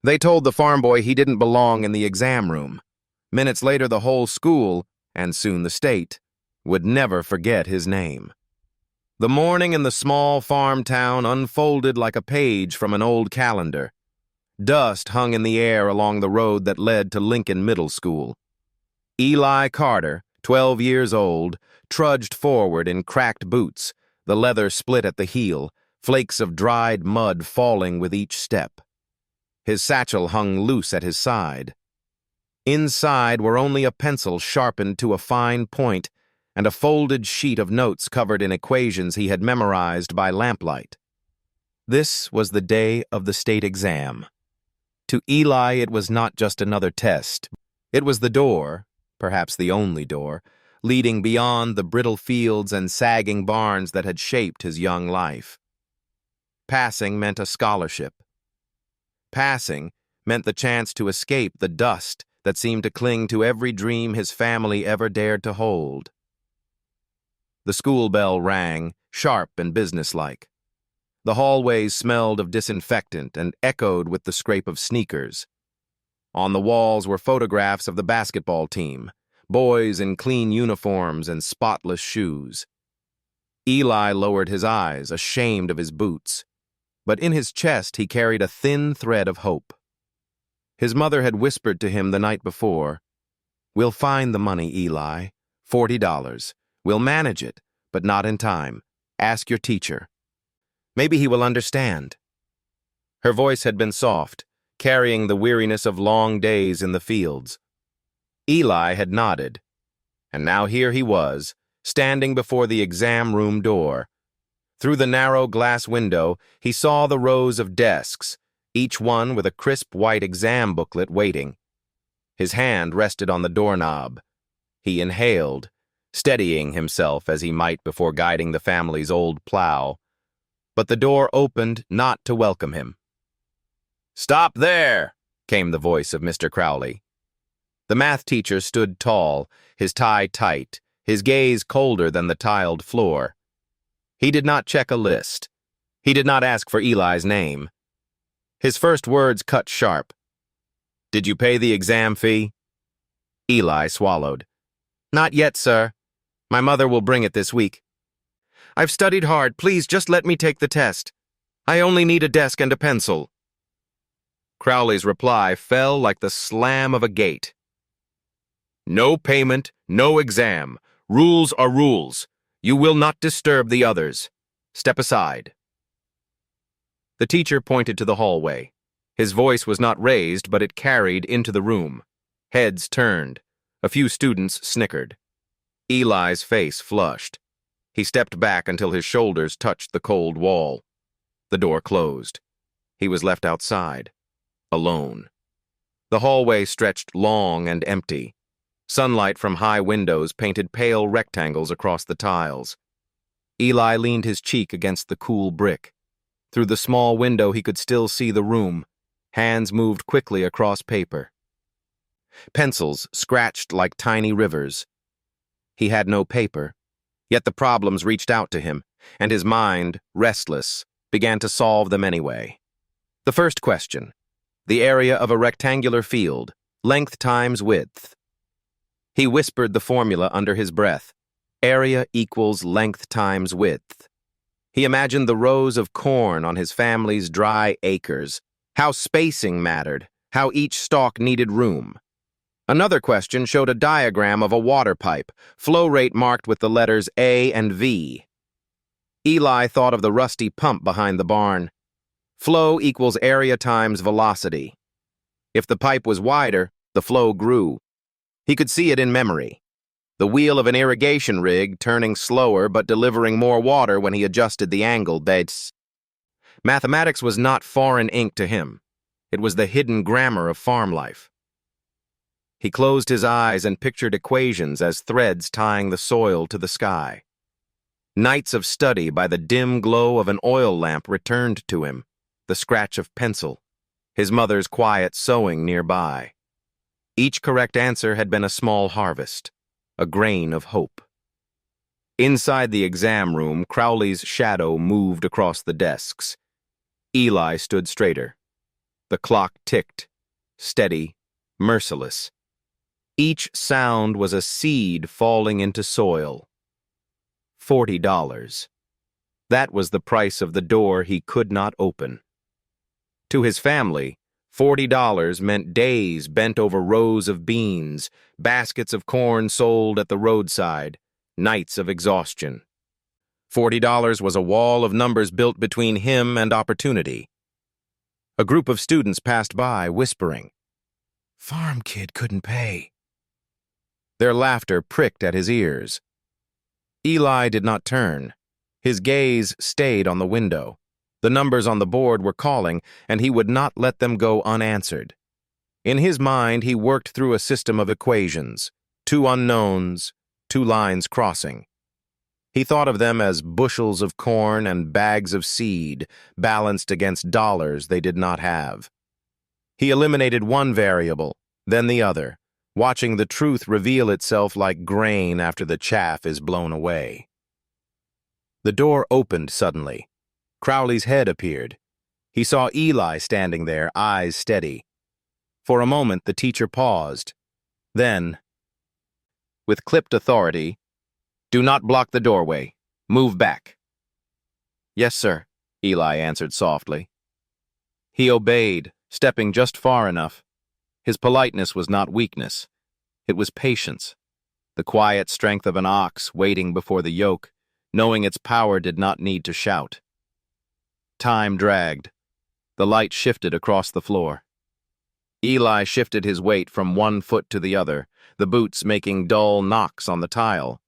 They told the farm boy he didn't belong in the exam room. Minutes later, the whole school, and soon the state, would never forget his name. The morning in the small farm town unfolded like a page from an old calendar. Dust hung in the air along the road that led to Lincoln Middle School. Eli Carter, 12 years old, trudged forward in cracked boots, the leather split at the heel, flakes of dried mud falling with each step. His satchel hung loose at his side. Inside were only a pencil sharpened to a fine point and a folded sheet of notes covered in equations he had memorized by lamplight. This was the day of the state exam. To Eli, it was not just another test. It was the door, perhaps the only door, leading beyond the brittle fields and sagging barns that had shaped his young life. Passing meant a scholarship. Passing meant the chance to escape the dust that seemed to cling to every dream his family ever dared to hold. The school bell rang, sharp and businesslike. The hallways smelled of disinfectant and echoed with the scrape of sneakers. On the walls were photographs of the basketball team, boys in clean uniforms and spotless shoes. Eli lowered his eyes, ashamed of his boots, but in his chest he carried a thin thread of hope. His mother had whispered to him the night before, "We'll find the money, Eli. $40. We'll manage it, but not in time. Ask your teacher. Maybe he will understand." Her voice had been soft, carrying the weariness of long days in the fields. Eli had nodded, and now here he was, standing before the exam room door. Through the narrow glass window, he saw the rows of desks, each one with a crisp white exam booklet waiting. His hand rested on the doorknob. He inhaled, steadying himself as he might before guiding the family's old plow. But the door opened not to welcome him. "Stop there!" came the voice of Mr. Crowley. The math teacher stood tall, his tie tight, his gaze colder than the tiled floor. He did not check a list. He did not ask for Eli's name. His first words cut sharp. "Did you pay the exam fee?" Eli swallowed. "Not yet, sir. My mother will bring it this week. I've studied hard. Please just let me take the test. I only need a desk and a pencil." Crowley's reply fell like the slam of a gate. "No payment, no exam. Rules are rules. You will not disturb the others. Step aside." The teacher pointed to the hallway. His voice was not raised, but it carried into the room. Heads turned. A few students snickered. Eli's face flushed. He stepped back until his shoulders touched the cold wall. The door closed. He was left outside, alone. The hallway stretched long and empty. Sunlight from high windows painted pale rectangles across the tiles. Eli leaned his cheek against the cool brick. Through the small window he could still see the room. Hands moved quickly across paper. Pencils scratched like tiny rivers. He had no paper, yet the problems reached out to him, and his mind, restless, began to solve them anyway. The first question: the area of a rectangular field, length times width. He whispered the formula under his breath. Area equals length times width. He imagined the rows of corn on his family's dry acres, how spacing mattered, how each stalk needed room. Another question showed a diagram of a water pipe, flow rate marked with the letters A and V. Eli thought of the rusty pump behind the barn. Flow equals area times velocity. If the pipe was wider, the flow grew. He could see it in memory. The wheel of an irrigation rig turning slower but delivering more water when he adjusted the angle. Mathematics was not foreign ink to him. It was the hidden grammar of farm life. He closed his eyes and pictured equations as threads tying the soil to the sky. Nights of study by the dim glow of an oil lamp returned to him, the scratch of pencil, his mother's quiet sewing nearby. Each correct answer had been a small harvest, a grain of hope. Inside the exam room, Crowley's shadow moved across the desks. Eli stood straighter. The clock ticked, steady, merciless. Each sound was a seed falling into soil. $40. That was the price of the door he could not open. To his family, $40 meant days bent over rows of beans, baskets of corn sold at the roadside, nights of exhaustion. $40 was a wall of numbers built between him and opportunity. A group of students passed by, whispering, "Farm kid couldn't pay." Their laughter pricked at his ears. Eli did not turn. His gaze stayed on the window. The numbers on the board were calling, and he would not let them go unanswered. In his mind, he worked through a system of equations, two unknowns, two lines crossing. He thought of them as bushels of corn and bags of seed, balanced against dollars they did not have. He eliminated one variable, then the other, watching the truth reveal itself like grain after the chaff is blown away. The door opened suddenly. Crowley's head appeared. He saw Eli standing there, eyes steady. For a moment, the teacher paused. Then, with clipped authority, "Do not block the doorway. Move back." "Yes, sir," Eli answered softly. He obeyed, stepping just far enough. His politeness was not weakness. It was patience, the quiet strength of an ox waiting before the yoke, knowing its power did not need to shout. Time dragged. The light shifted across the floor. Eli shifted his weight from one foot to the other, the boots making dull knocks on the tile.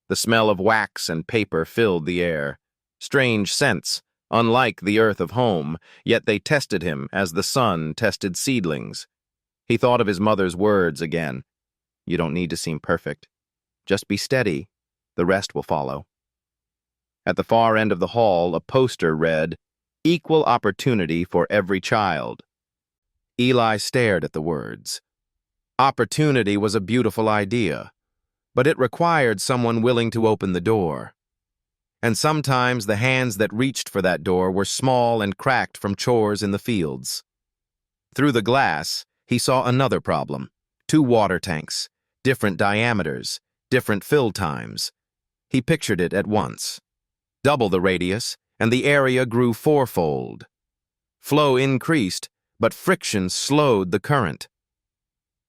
The smell of wax and paper filled the air. Strange scents, unlike the earth of home, yet they tested him as the sun tested seedlings. He thought of his mother's words again. "You don't need to seem perfect. Just be steady. The rest will follow." At the far end of the hall, a poster read, "Equal opportunity for every child." Eli stared at the words. Opportunity was a beautiful idea, but it required someone willing to open the door. And sometimes the hands that reached for that door were small and cracked from chores in the fields. Through the glass, he saw another problem. 2 water tanks, different diameters, different fill times. He pictured it at once. Double the radius, and the area grew 4-fold. Flow increased, but friction slowed the current.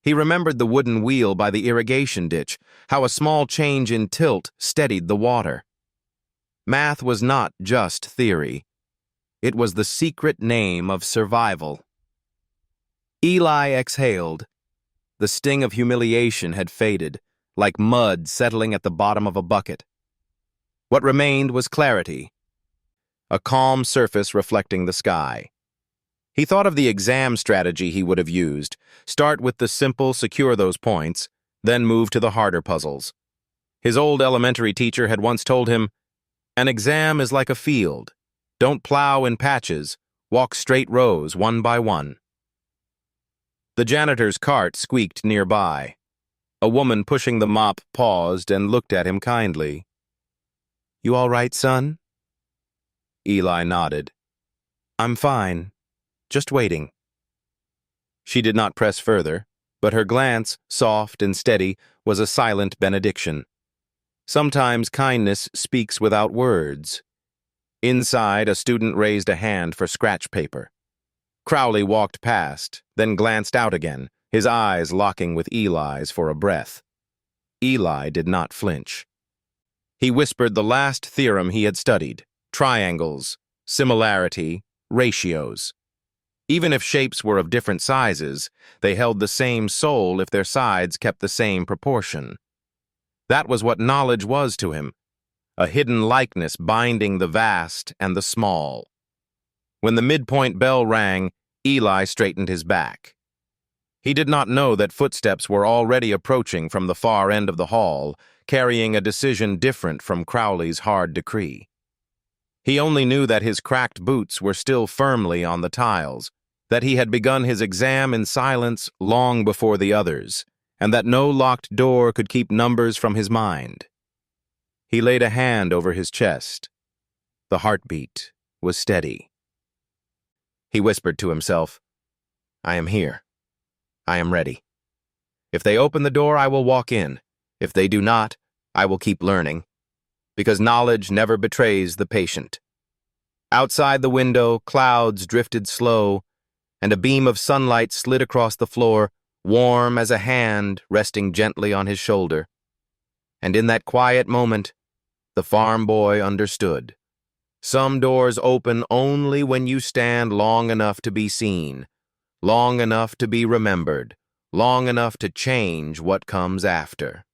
He remembered the wooden wheel by the irrigation ditch, how a small change in tilt steadied the water. Math was not just theory. It was the secret name of survival. Eli exhaled. The sting of humiliation had faded, like mud settling at the bottom of a bucket. What remained was clarity, a calm surface reflecting the sky. He thought of the exam strategy he would have used. Start with the simple, secure those points, then move to the harder puzzles. His old elementary teacher had once told him, "An exam is like a field. Don't plow in patches. Walk straight rows, one by one." The janitor's cart squeaked nearby. A woman pushing the mop paused and looked at him kindly. "You all right, son?" Eli nodded. "I'm fine. Just waiting." She did not press further, but her glance, soft and steady, was a silent benediction. Sometimes kindness speaks without words. Inside, a student raised a hand for scratch paper. Crowley walked past, then glanced out again, his eyes locking with Eli's for a breath. Eli did not flinch. He whispered the last theorem he had studied: triangles, similarity, ratios. Even if shapes were of different sizes, they held the same soul if their sides kept the same proportion. That was what knowledge was to him, a hidden likeness binding the vast and the small. When the midpoint bell rang, Eli straightened his back. He did not know that footsteps were already approaching from the far end of the hall, carrying a decision different from Crowley's hard decree. He only knew that his cracked boots were still firmly on the tiles, that he had begun his exam in silence long before the others, and that no locked door could keep numbers from his mind. He laid a hand over his chest. The heartbeat was steady. He whispered to himself, I am here. I am ready. If they open the door, I will walk in. If they do not, I will keep learning. Because knowledge never betrays the patient. Outside the window, clouds drifted slow, and a beam of sunlight slid across the floor, warm as a hand resting gently on his shoulder. And in that quiet moment, the farm boy understood. Some doors open only when you stand long enough to be seen, long enough to be remembered, long enough to change what comes after.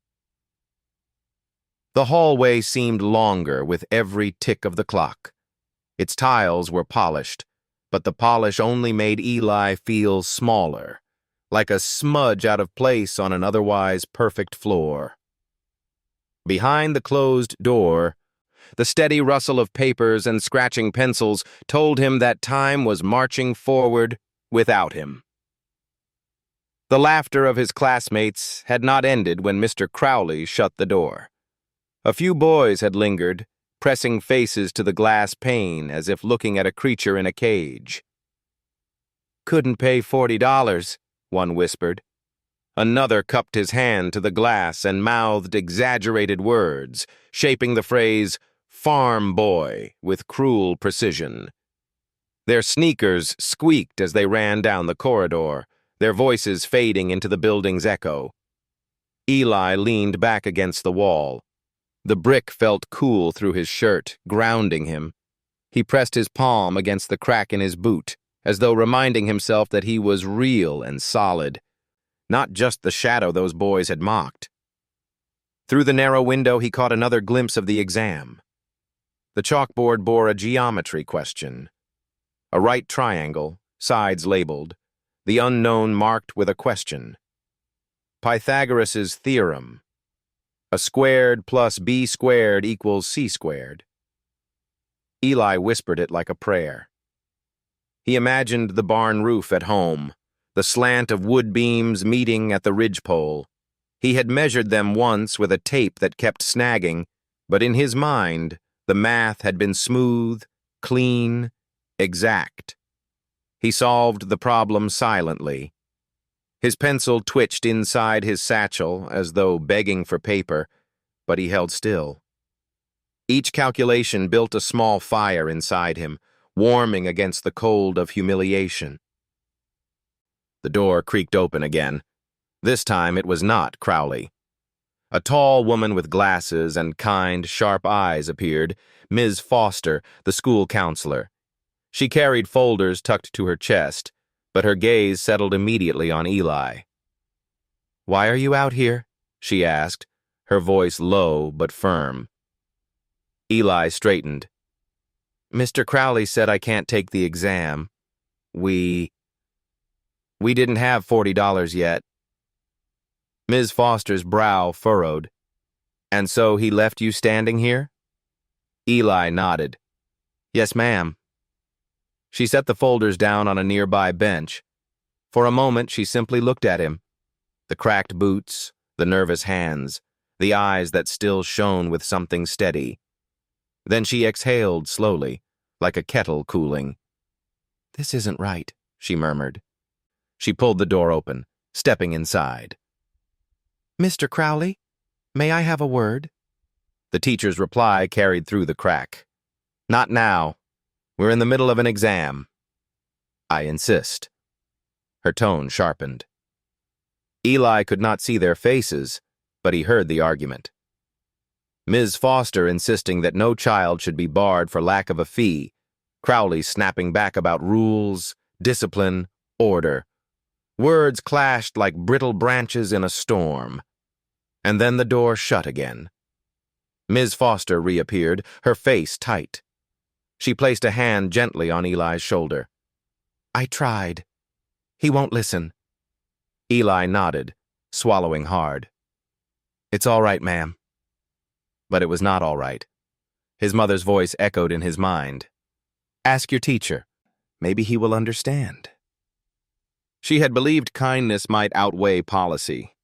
The hallway seemed longer with every tick of the clock. Its tiles were polished, but the polish only made Eli feel smaller, like a smudge out of place on an otherwise perfect floor. Behind the closed door, the steady rustle of papers and scratching pencils told him that time was marching forward without him. The laughter of his classmates had not ended when Mr. Crowley shut the door. A few boys had lingered, pressing faces to the glass pane as if looking at a creature in a cage. "Couldn't pay $40, one whispered. Another cupped his hand to the glass and mouthed exaggerated words, shaping the phrase "Farmboy" with cruel precision. Their sneakers squeaked as they ran down the corridor, their voices fading into the building's echo. Eli leaned back against the wall. The brick felt cool through his shirt, grounding him. He pressed his palm against the crack in his boot, as though reminding himself that he was real and solid, not just the shadow those boys had mocked. Through the narrow window, he caught another glimpse of the exam. The chalkboard bore a geometry question. A right triangle, sides labeled, the unknown marked with a question. Pythagoras's theorem. A squared plus b squared equals c squared. Eli whispered it like a prayer. He imagined the barn roof at home, the slant of wood beams meeting at the ridgepole. He had measured them once with a tape that kept snagging, but in his mind, the math had been smooth, clean, exact. He solved the problem silently. His pencil twitched inside his satchel as though begging for paper, but he held still. Each calculation built a small fire inside him, warming against the cold of humiliation. The door creaked open again. This time it was not Crowley. A tall woman with glasses and kind, sharp eyes appeared, Ms. Foster, the school counselor. She carried folders tucked to her chest, but her gaze settled immediately on Eli. "Why are you out here?" she asked, her voice low but firm. Eli straightened. "Mr. Crowley said I can't take the exam. We didn't have $40 yet." Ms. Foster's brow furrowed. "And so he left you standing here?" Eli nodded. "Yes, ma'am." She set the folders down on a nearby bench. For a moment, she simply looked at him. The cracked boots, the nervous hands, the eyes that still shone with something steady. Then she exhaled slowly, like a kettle cooling. "This isn't right," she murmured. She pulled the door open, stepping inside. "Mr. Crowley, may I have a word?" The teacher's reply carried through the crack. "Not now. We're in the middle of an exam." "I insist." Her tone sharpened. Eli could not see their faces, but he heard the argument. Ms. Foster insisting that no child should be barred for lack of a fee, Crowley snapping back about rules, discipline, order. Words clashed like brittle branches in a storm. And then the door shut again. Ms. Foster reappeared, her face tight. She placed a hand gently on Eli's shoulder. "I tried. He won't listen." Eli nodded, swallowing hard. "It's all right, ma'am." But it was not all right. His mother's voice echoed in his mind. "Ask your teacher. Maybe he will understand." She had believed kindness might outweigh policy.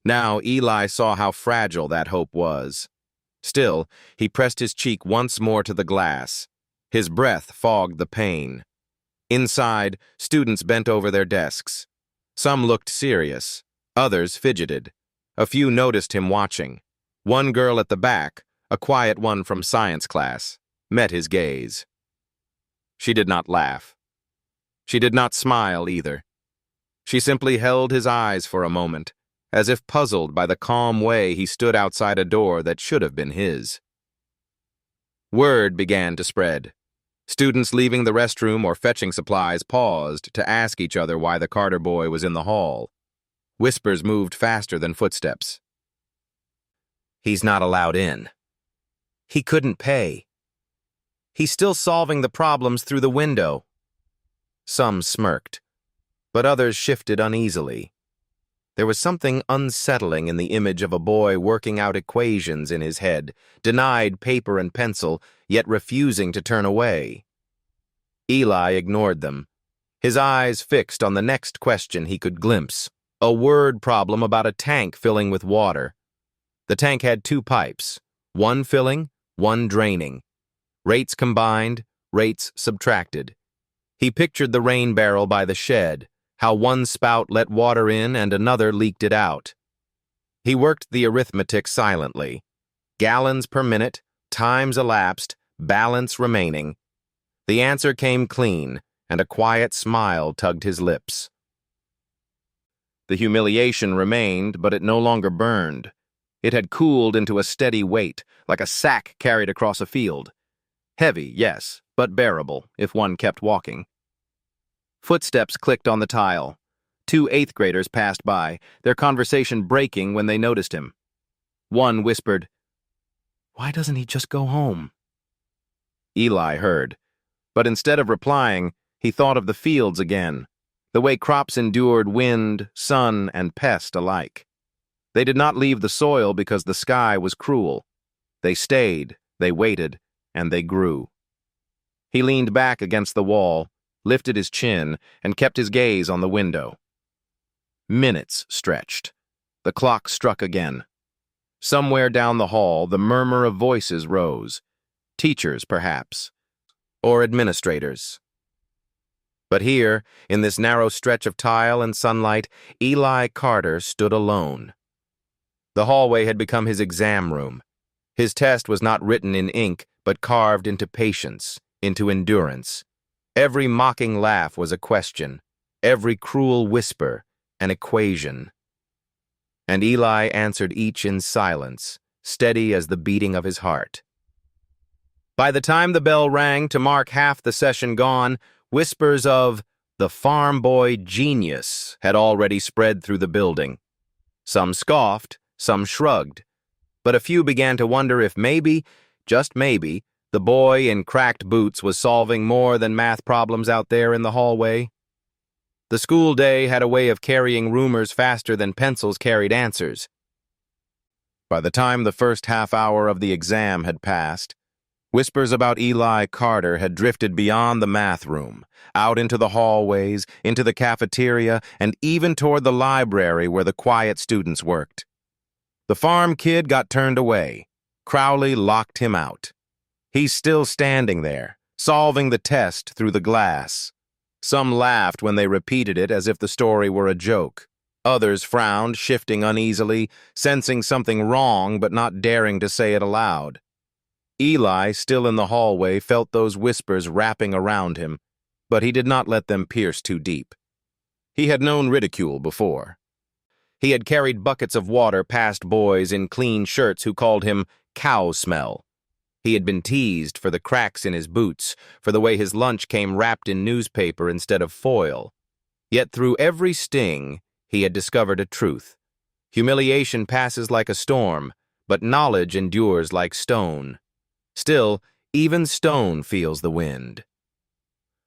Now Eli saw how fragile that hope was. Still, he pressed his cheek once more to the glass. His breath fogged the pain. Inside, students bent over their desks. Some looked serious, others fidgeted. A few noticed him watching. One girl at the back, a quiet one from science class, met his gaze. She did not laugh. She did not smile either. She simply held his eyes for a moment, as if puzzled by the calm way he stood outside a door that should have been his. Word began to spread. Students leaving the restroom or fetching supplies paused to ask each other why the Carter boy was in the hall. Whispers moved faster than footsteps. He's not allowed in. He couldn't pay. He's still solving the problems through the window. Some smirked, but others shifted uneasily. There was something unsettling in the image of a boy working out equations in his head, denied paper and pencil, yet refusing to turn away. Eli ignored them, his eyes fixed on the next question he could glimpse, a word problem about a tank filling with water. The tank had 2 pipes, one filling, one draining. Rates combined, rates subtracted. He pictured the rain barrel by the shed, how one spout let water in and another leaked it out. He worked the arithmetic silently. Gallons per minute, times elapsed, balance remaining. The answer came clean, and a quiet smile tugged his lips. The humiliation remained, but it no longer burned. It had cooled into a steady weight, like a sack carried across a field. Heavy, yes, but bearable, if one kept walking. Footsteps clicked on the tile. 2 8th graders passed by, their conversation breaking when they noticed him. One whispered, "Why doesn't he just go home?" Eli heard, but instead of replying, he thought of the fields again, the way crops endured wind, sun, and pest alike. They did not leave the soil because the sky was cruel. They stayed, they waited, and they grew. He leaned back against the wall, lifted his chin, and kept his gaze on the window. Minutes stretched. The clock struck again. Somewhere down the hall, the murmur of voices rose. Teachers, perhaps, or administrators. But here, in this narrow stretch of tile and sunlight, Eli Carter stood alone. The hallway had become his exam room. His test was not written in ink, but carved into patience, into endurance. Every mocking laugh was a question, every cruel whisper an equation. And Eli answered each in silence, steady as the beating of his heart. By the time the bell rang to mark half the session gone, whispers of the Farmboy genius had already spread through the building. Some scoffed, some shrugged, but a few began to wonder if maybe, just maybe, the boy in cracked boots was solving more than math problems out there in the hallway. The school day had a way of carrying rumors faster than pencils carried answers. By the time the first half hour of the exam had passed, whispers about Eli Carter had drifted beyond the math room, out into the hallways, into the cafeteria, and even toward the library where the quiet students worked. The farm kid got turned away. Crowley locked him out. He's still standing there, solving the test through the glass. Some laughed when they repeated it as if the story were a joke. Others frowned, shifting uneasily, sensing something wrong but not daring to say it aloud. Eli, still in the hallway, felt those whispers wrapping around him, but he did not let them pierce too deep. He had known ridicule before. He had carried buckets of water past boys in clean shirts who called him cow smell. He had been teased for the cracks in his boots, for the way his lunch came wrapped in newspaper instead of foil. Yet through every sting, he had discovered a truth. Humiliation passes like a storm, but knowledge endures like stone. Still, even stone feels the wind.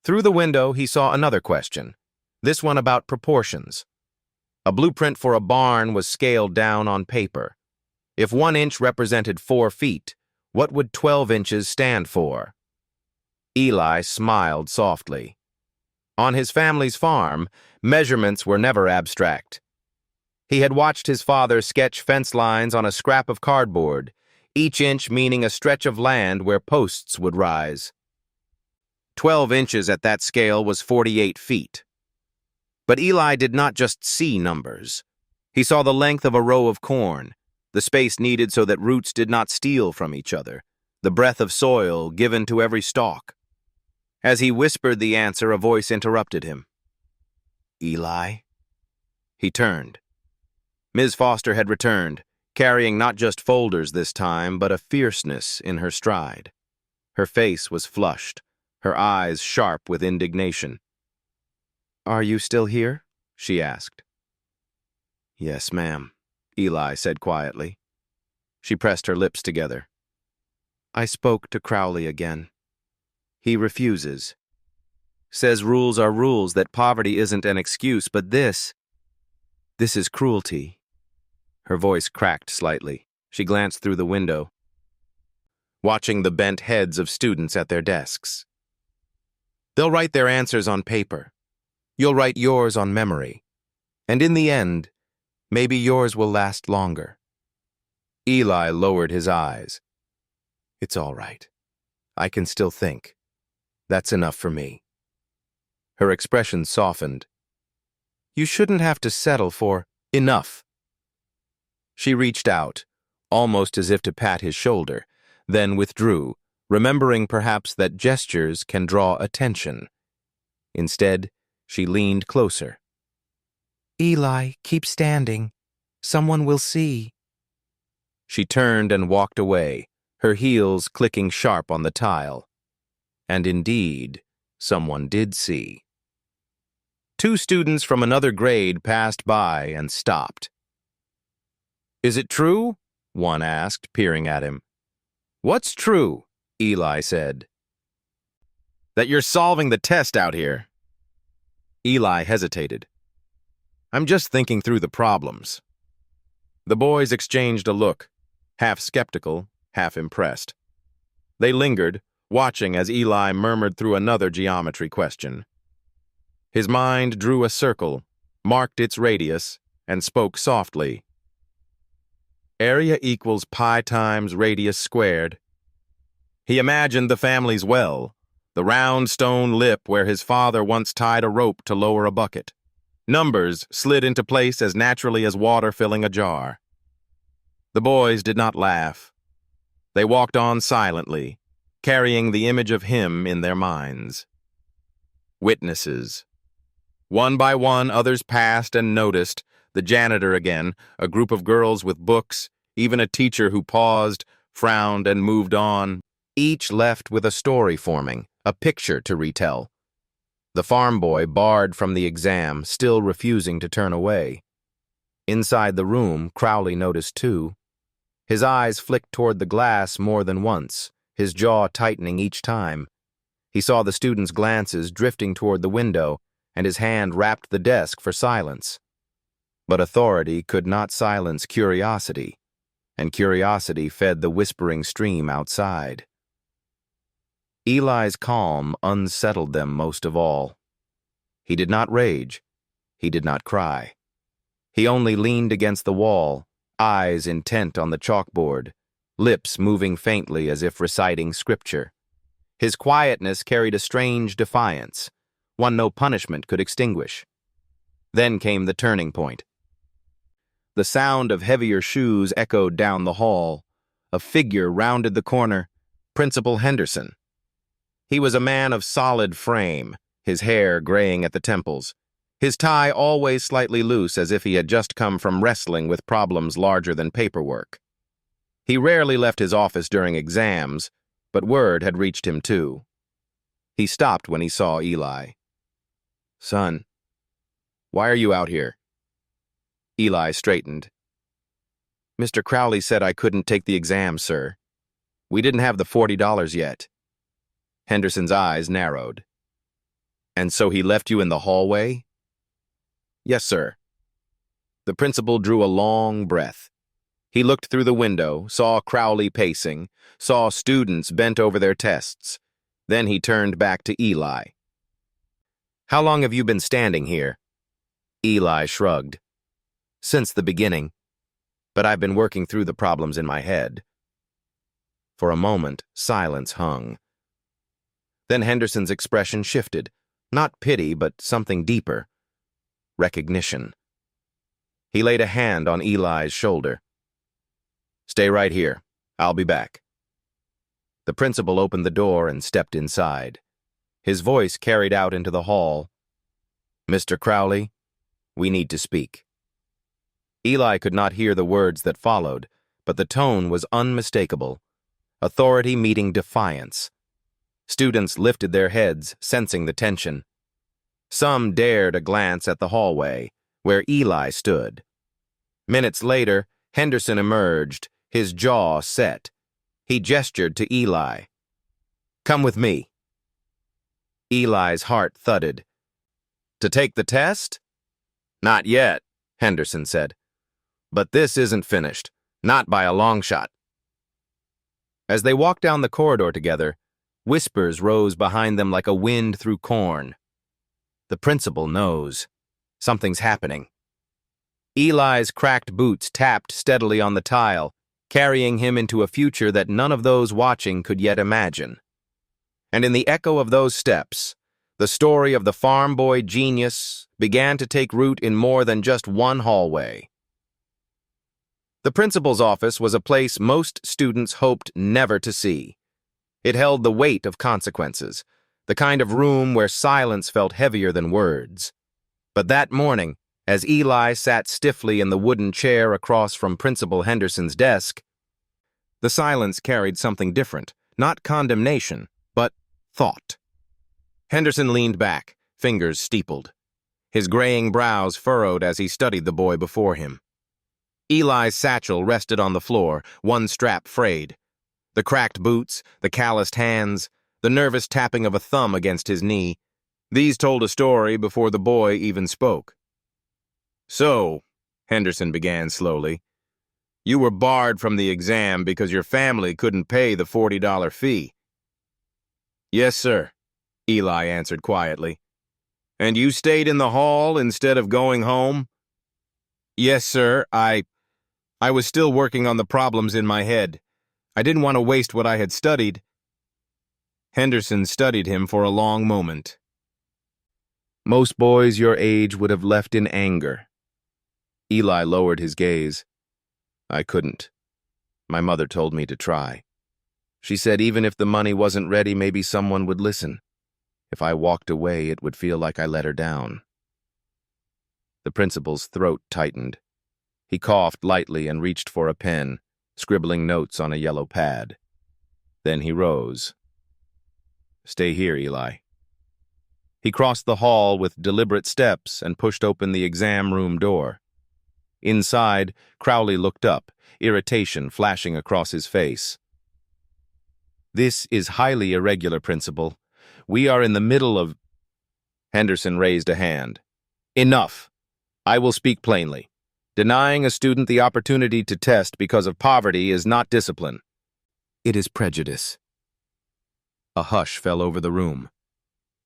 Through the window, he saw another question, this one about proportions. A blueprint for a barn was scaled down on paper. If 1 inch represented 4 feet, what would 12 inches stand for? Eli smiled softly. On his family's farm, measurements were never abstract. He had watched his father sketch fence lines on a scrap of cardboard, each inch meaning a stretch of land where posts would rise. 12 inches at that scale was 48 feet. But Eli did not just see numbers. He saw the length of a row of corn, the space needed so that roots did not steal from each other, the breath of soil given to every stalk. As he whispered the answer, a voice interrupted him. Eli? He turned. Ms. Foster had returned, carrying not just folders this time, but a fierceness in her stride. Her face was flushed, her eyes sharp with indignation. Are you still here? She asked. Yes, ma'am, Eli said quietly. She pressed her lips together. I spoke to Crowley again. He refuses. Says rules are rules, that poverty isn't an excuse, but this is cruelty. Her voice cracked slightly. She glanced through the window, watching the bent heads of students at their desks. They'll write their answers on paper. You'll write yours on memory. And in the end, maybe yours will last longer. Eli lowered his eyes. It's all right. I can still think. That's enough for me. Her expression softened. You shouldn't have to settle for enough. She reached out, almost as if to pat his shoulder, then withdrew, remembering perhaps that gestures can draw attention. Instead, she leaned closer. Eli, keep standing. Someone will see. She turned and walked away, her heels clicking sharp on the tile. And indeed, someone did see. 2 students from another grade passed by and stopped. Is it true? One asked, peering at him. What's true? Eli said. That you're solving the test out here. Eli hesitated. I'm just thinking through the problems. The boys exchanged a look, half skeptical, half impressed. They lingered, watching as Eli murmured through another geometry question. His mind drew a circle, marked its radius, and spoke softly. Area equals pi times radius squared. He imagined the family's well, the round stone lip where his father once tied a rope to lower a bucket. Numbers slid into place as naturally as water filling a jar. The boys did not laugh. They walked on silently, carrying the image of him in their minds. Witnesses. One by one, others passed and noticed, the janitor again, a group of girls with books, even a teacher who paused, frowned, and moved on, each left with a story forming, a picture to retell. The farm boy barred from the exam, still refusing to turn away. Inside the room, Crowley noticed too. His eyes flicked toward the glass more than once, his jaw tightening each time. He saw the students' glances drifting toward the window, and his hand rapped the desk for silence. But authority could not silence curiosity, and curiosity fed the whispering stream outside. Eli's calm unsettled them most of all. He did not rage. He did not cry. He only leaned against the wall, eyes intent on the chalkboard, lips moving faintly as if reciting scripture. His quietness carried a strange defiance, one no punishment could extinguish. Then came the turning point. The sound of heavier shoes echoed down the hall. A figure rounded the corner, Principal Henderson. He was a man of solid frame, his hair graying at the temples, his tie always slightly loose as if he had just come from wrestling with problems larger than paperwork. He rarely left his office during exams, but word had reached him too. He stopped when he saw Eli. Son, why are you out here? Eli straightened. Mr. Crowley said I couldn't take the exam, sir. We didn't have the $40 yet. Henderson's eyes narrowed. And so he left you in the hallway? Yes, sir. The principal drew a long breath. He looked through the window, saw Crowley pacing, saw students bent over their tests. Then he turned back to Eli. How long have you been standing here? Eli shrugged. Since the beginning. But I've been working through the problems in my head. For a moment, silence hung. Then Henderson's expression shifted. Not pity, but something deeper. Recognition. He laid a hand on Eli's shoulder. "Stay right here. I'll be back." The principal opened the door and stepped inside. His voice carried out into the hall. "Mr. Crowley, we need to speak." Eli could not hear the words that followed, but the tone was unmistakable. Authority meeting defiance. Students lifted their heads, sensing the tension. Some dared a glance at the hallway, where Eli stood. Minutes later, Henderson emerged, his jaw set. He gestured to Eli. "Come with me." Eli's heart thudded. "To take the test?" "Not yet," Henderson said. "But this isn't finished, not by a long shot." As they walked down the corridor together, whispers rose behind them like a wind through corn. The principal knows. Something's happening. Eli's cracked boots tapped steadily on the tile, carrying him into a future that none of those watching could yet imagine. And in the echo of those steps, the story of the Farmboy genius began to take root in more than just one hallway. The principal's office was a place most students hoped never to see. It held the weight of consequences, the kind of room where silence felt heavier than words. But that morning, as Eli sat stiffly in the wooden chair across from Principal Henderson's desk, the silence carried something different, not condemnation, but thought. Henderson leaned back, fingers steepled. His graying brows furrowed as he studied the boy before him. Eli's satchel rested on the floor, one strap frayed. The cracked boots, the calloused hands, the nervous tapping of a thumb against his knee, these told a story before the boy even spoke. "So," Henderson began slowly, "you were barred from the exam because your family couldn't pay the $40 fee." "Yes, sir," Eli answered quietly. "And you stayed in the hall instead of going home?" "Yes, sir, I was still working on the problems in my head. I didn't want to waste what I had studied." Henderson studied him for a long moment. "Most boys your age would have left in anger." Eli lowered his gaze. "I couldn't. My mother told me to try. She said even if the money wasn't ready, maybe someone would listen. If I walked away, it would feel like I let her down." The principal's throat tightened. He coughed lightly and reached for a pen, scribbling notes on a yellow pad. Then he rose. "Stay here, Eli." He crossed the hall with deliberate steps and pushed open the exam room door. Inside, Crowley looked up, irritation flashing across his face. "This is highly irregular, Principal. We are in the middle of—" Henderson raised a hand. "Enough. I will speak plainly. Denying a student the opportunity to test because of poverty is not discipline. It is prejudice." A hush fell over the room.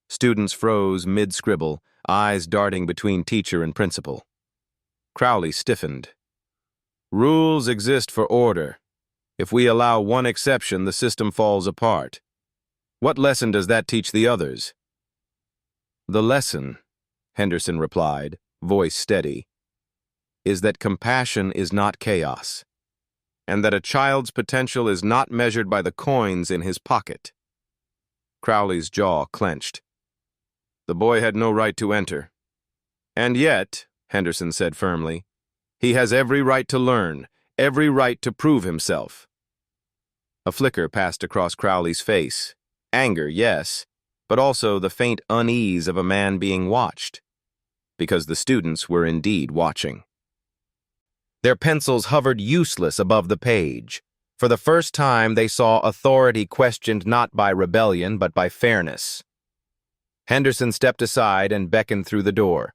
Students froze mid-scribble, eyes darting between teacher and principal. Crowley stiffened. "Rules exist for order. If we allow one exception, the system falls apart. What lesson does that teach the others?" "The lesson," Henderson replied, voice steady, "is that compassion is not chaos, and that a child's potential is not measured by the coins in his pocket." Crowley's jaw clenched. "The boy had no right to enter. And yet," Henderson said firmly, "he has every right to learn, every right to prove himself." A flicker passed across Crowley's face. Anger, yes, but also the faint unease of a man being watched. Because the students were indeed watching. Their pencils hovered useless above the page. For the first time, they saw authority questioned not by rebellion, but by fairness. Henderson stepped aside and beckoned through the door.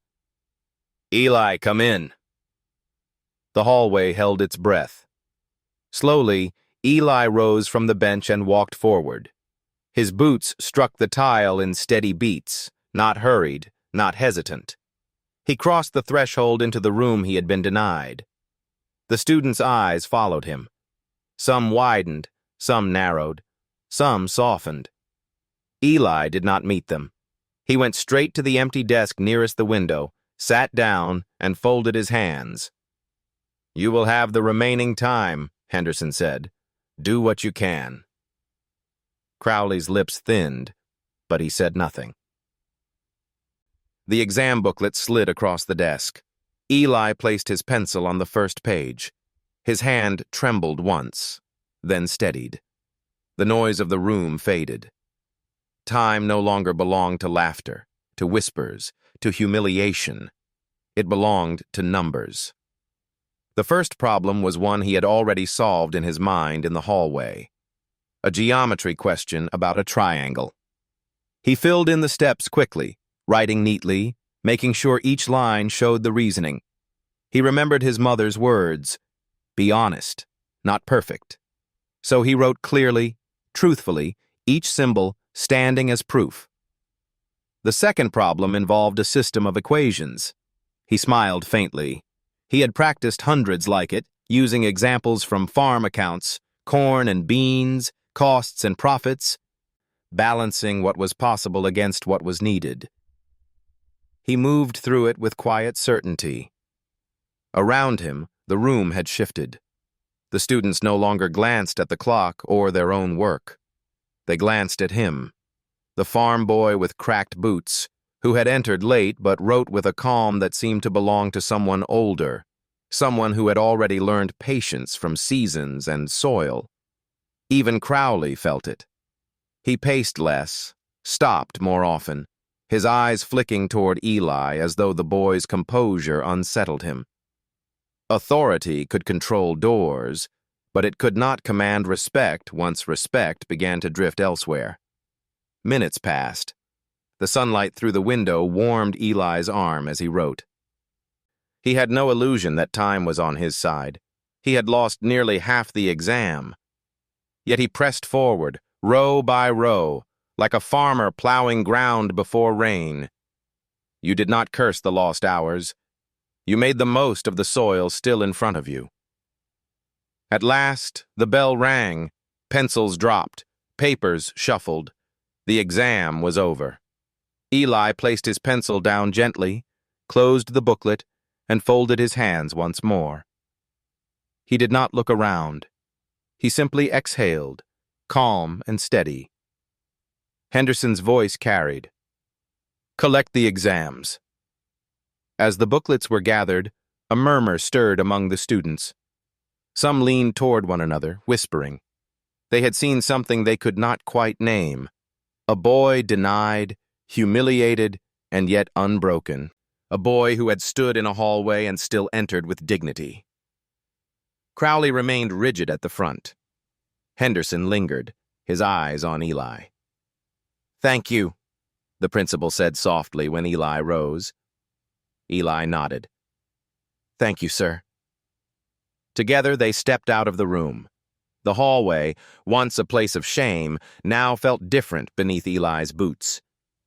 "Eli, come in." The hallway held its breath. Slowly, Eli rose from the bench and walked forward. His boots struck the tile in steady beats, not hurried, not hesitant. He crossed the threshold into the room he had been denied. The students' eyes followed him. Some widened, some narrowed, some softened. Eli did not meet them. He went straight to the empty desk nearest the window, sat down, and folded his hands. "You will have the remaining time," Henderson said. "Do what you can." Crowley's lips thinned, but he said nothing. The exam booklet slid across the desk. Eli placed his pencil on the first page. His hand trembled once, then steadied. The noise of the room faded. Time no longer belonged to laughter, to whispers, to humiliation. It belonged to numbers. The first problem was one he had already solved in his mind in the hallway. A geometry question about a triangle. He filled in the steps quickly, writing neatly, making sure each line showed the reasoning. He remembered his mother's words, "Be honest, not perfect." So he wrote clearly, truthfully, each symbol standing as proof. The second problem involved a system of equations. He smiled faintly. He had practiced hundreds like it, using examples from farm accounts, corn and beans, costs and profits, balancing what was possible against what was needed. He moved through it with quiet certainty. Around him, the room had shifted. The students no longer glanced at the clock or their own work. They glanced at him, the farm boy with cracked boots, who had entered late but wrote with a calm that seemed to belong to someone older, someone who had already learned patience from seasons and soil. Even Crowley felt it. He paced less, stopped more often, his eyes flicking toward Eli as though the boy's composure unsettled him. Authority could control doors, but it could not command respect once respect began to drift elsewhere. Minutes passed. The sunlight through the window warmed Eli's arm as he wrote. He had no illusion that time was on his side. He had lost nearly half the exam. Yet he pressed forward, row by row, like a farmer plowing ground before rain. You did not curse the lost hours. You made the most of the soil still in front of you. At last, the bell rang, pencils dropped, papers shuffled. The exam was over. Eli placed his pencil down gently, closed the booklet, and folded his hands once more. He did not look around. He simply exhaled, calm and steady. Henderson's voice carried. "Collect the exams." As the booklets were gathered, a murmur stirred among the students. Some leaned toward one another, whispering. They had seen something they could not quite name. A boy denied, humiliated, and yet unbroken. A boy who had stood in a hallway and still entered with dignity. Crowley remained rigid at the front. Henderson lingered, his eyes on Eli. "Thank you," the principal said softly when Eli rose. Eli nodded. "Thank you, sir." Together they stepped out of the room. The hallway, once a place of shame, now felt different beneath Eli's boots.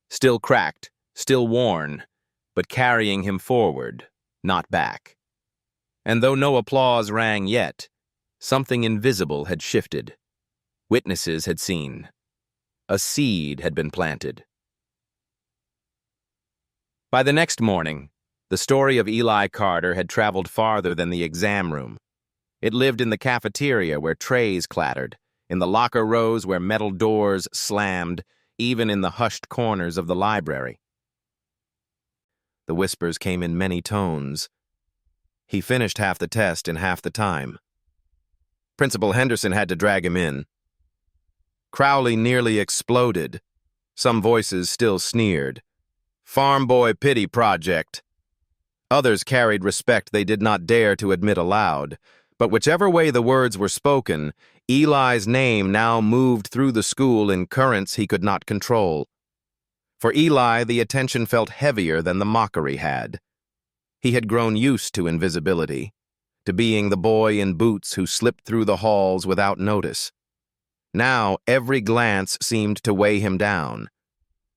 Still cracked, still worn, but carrying him forward, not back. And though no applause rang yet, something invisible had shifted. Witnesses had seen. A seed had been planted. By the next morning, the story of Eli Carter had traveled farther than the exam room. It lived in the cafeteria where trays clattered, in the locker rows where metal doors slammed, even in the hushed corners of the library. The whispers came in many tones. He finished half the test in half the time. Principal Henderson had to drag him in. Crowley nearly exploded. Some voices still sneered. "Farmboy pity project." Others carried respect they did not dare to admit aloud. But whichever way the words were spoken, Eli's name now moved through the school in currents he could not control. For Eli, the attention felt heavier than the mockery had. He had grown used to invisibility, to being the boy in boots who slipped through the halls without notice. Now every glance seemed to weigh him down,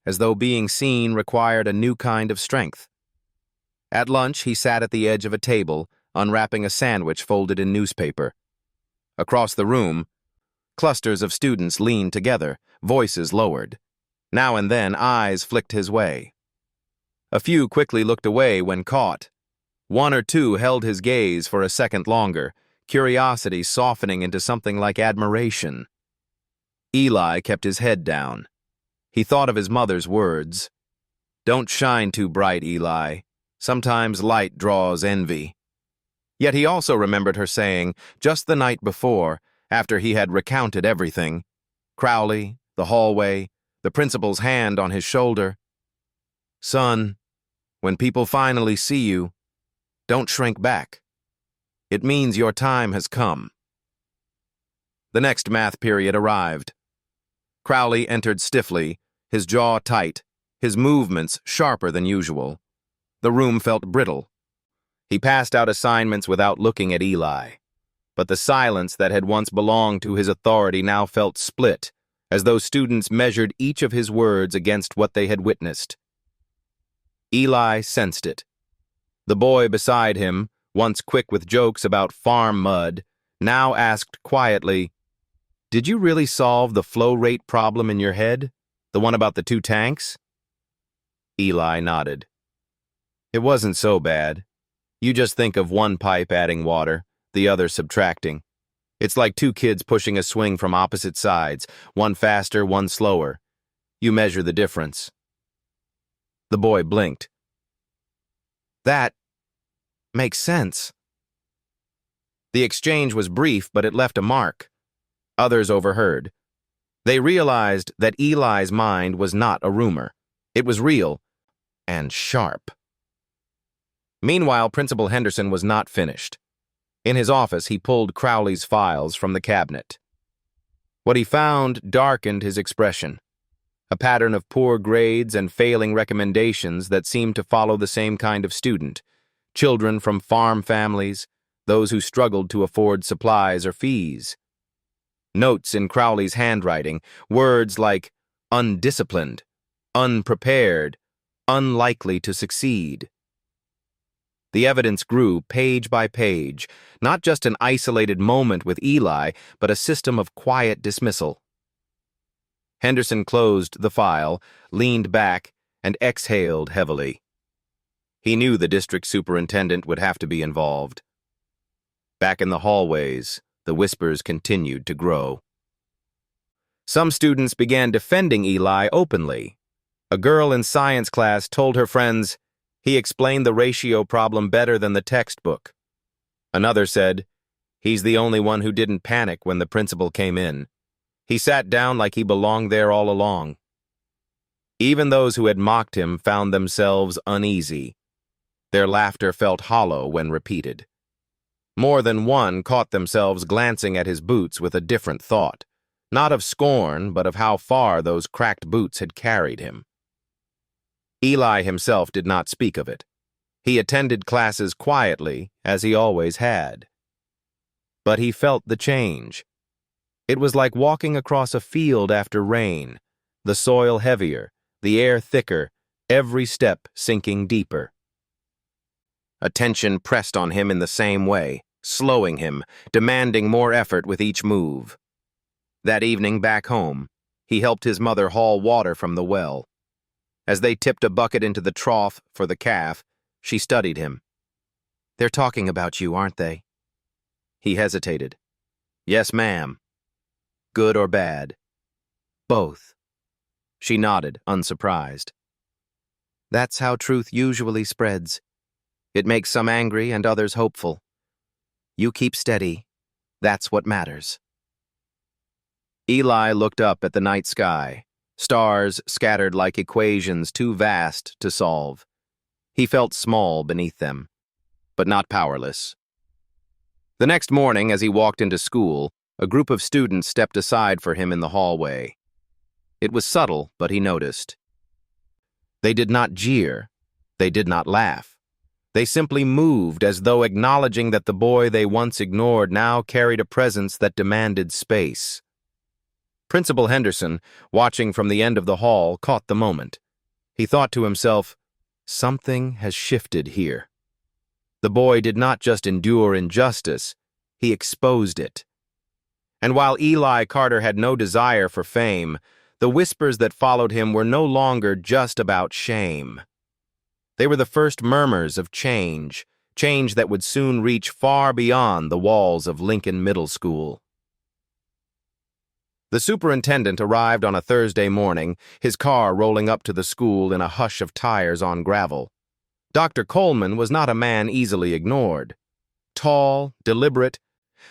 as though being seen required a new kind of strength. At lunch, he sat at the edge of a table, unwrapping a sandwich folded in newspaper. Across the room, clusters of students leaned together, voices lowered. Now and then, eyes flicked his way. A few quickly looked away when caught. One or two held his gaze for a second longer, curiosity softening into something like admiration. Eli kept his head down. He thought of his mother's words. "Don't shine too bright, Eli. Sometimes light draws envy." Yet he also remembered her saying, just the night before, after he had recounted everything, Crowley, the hallway, the principal's hand on his shoulder, "Son, when people finally see you, don't shrink back. It means your time has come." The next math period arrived. Crowley entered stiffly, his jaw tight, his movements sharper than usual. The room felt brittle. He passed out assignments without looking at Eli. But the silence that had once belonged to his authority now felt split, as though students measured each of his words against what they had witnessed. Eli sensed it. The boy beside him, once quick with jokes about farm mud, now asked quietly, "Did you really solve the flow rate problem in your head? The one about the 2 tanks?" Eli nodded. "It wasn't so bad. You just think of one pipe adding water, the other subtracting. It's like 2 kids pushing a swing from opposite sides, one faster, one slower. You measure the difference." The boy blinked. "That makes sense." The exchange was brief, but it left a mark. Others overheard. They realized that Eli's mind was not a rumor. It was real and sharp. Meanwhile, Principal Henderson was not finished. In his office, he pulled Crowley's files from the cabinet. What he found darkened his expression. A pattern of poor grades and failing recommendations that seemed to follow the same kind of student. Children from farm families, those who struggled to afford supplies or fees. Notes in Crowley's handwriting, words like undisciplined, unprepared, unlikely to succeed. The evidence grew page by page, not just an isolated moment with Eli, but a system of quiet dismissal. Henderson closed the file, leaned back, and exhaled heavily. He knew the district superintendent would have to be involved. Back in the hallways, the whispers continued to grow. Some students began defending Eli openly. A girl in science class told her friends, "He explained the ratio problem better than the textbook." Another said, "He's the only one who didn't panic when the principal came in. He sat down like he belonged there all along." Even those who had mocked him found themselves uneasy. Their laughter felt hollow when repeated. More than one caught themselves glancing at his boots with a different thought, not of scorn, but of how far those cracked boots had carried him. Eli himself did not speak of it. He attended classes quietly, as he always had. But he felt the change. It was like walking across a field after rain, the soil heavier, the air thicker, every step sinking deeper. Attention pressed on him in the same way, slowing him, demanding more effort with each move. That evening back home, he helped his mother haul water from the well. As they tipped a bucket into the trough for the calf, she studied him. "They're talking about you, aren't they?" He hesitated. "Yes, ma'am." "Good or bad?" "Both." She nodded, unsurprised. "That's how truth usually spreads. It makes some angry and others hopeful. You keep steady. That's what matters." Eli looked up at the night sky, stars scattered like equations too vast to solve. He felt small beneath them, but not powerless. The next morning, as he walked into school, a group of students stepped aside for him in the hallway. It was subtle, but he noticed. They did not jeer. They did not laugh. They simply moved as though acknowledging that the boy they once ignored now carried a presence that demanded space. Principal Henderson, watching from the end of the hall, caught the moment. He thought to himself, "Something has shifted here." The boy did not just endure injustice, he exposed it. And while Eli Carter had no desire for fame, The whispers that followed him were no longer just about shame. They were the first murmurs of change, change that would soon reach far beyond the walls of Lincoln Middle School. The superintendent arrived on a Thursday morning, his car rolling up to the school in a hush of tires on gravel. Dr. Coleman was not a man easily ignored. Tall, deliberate,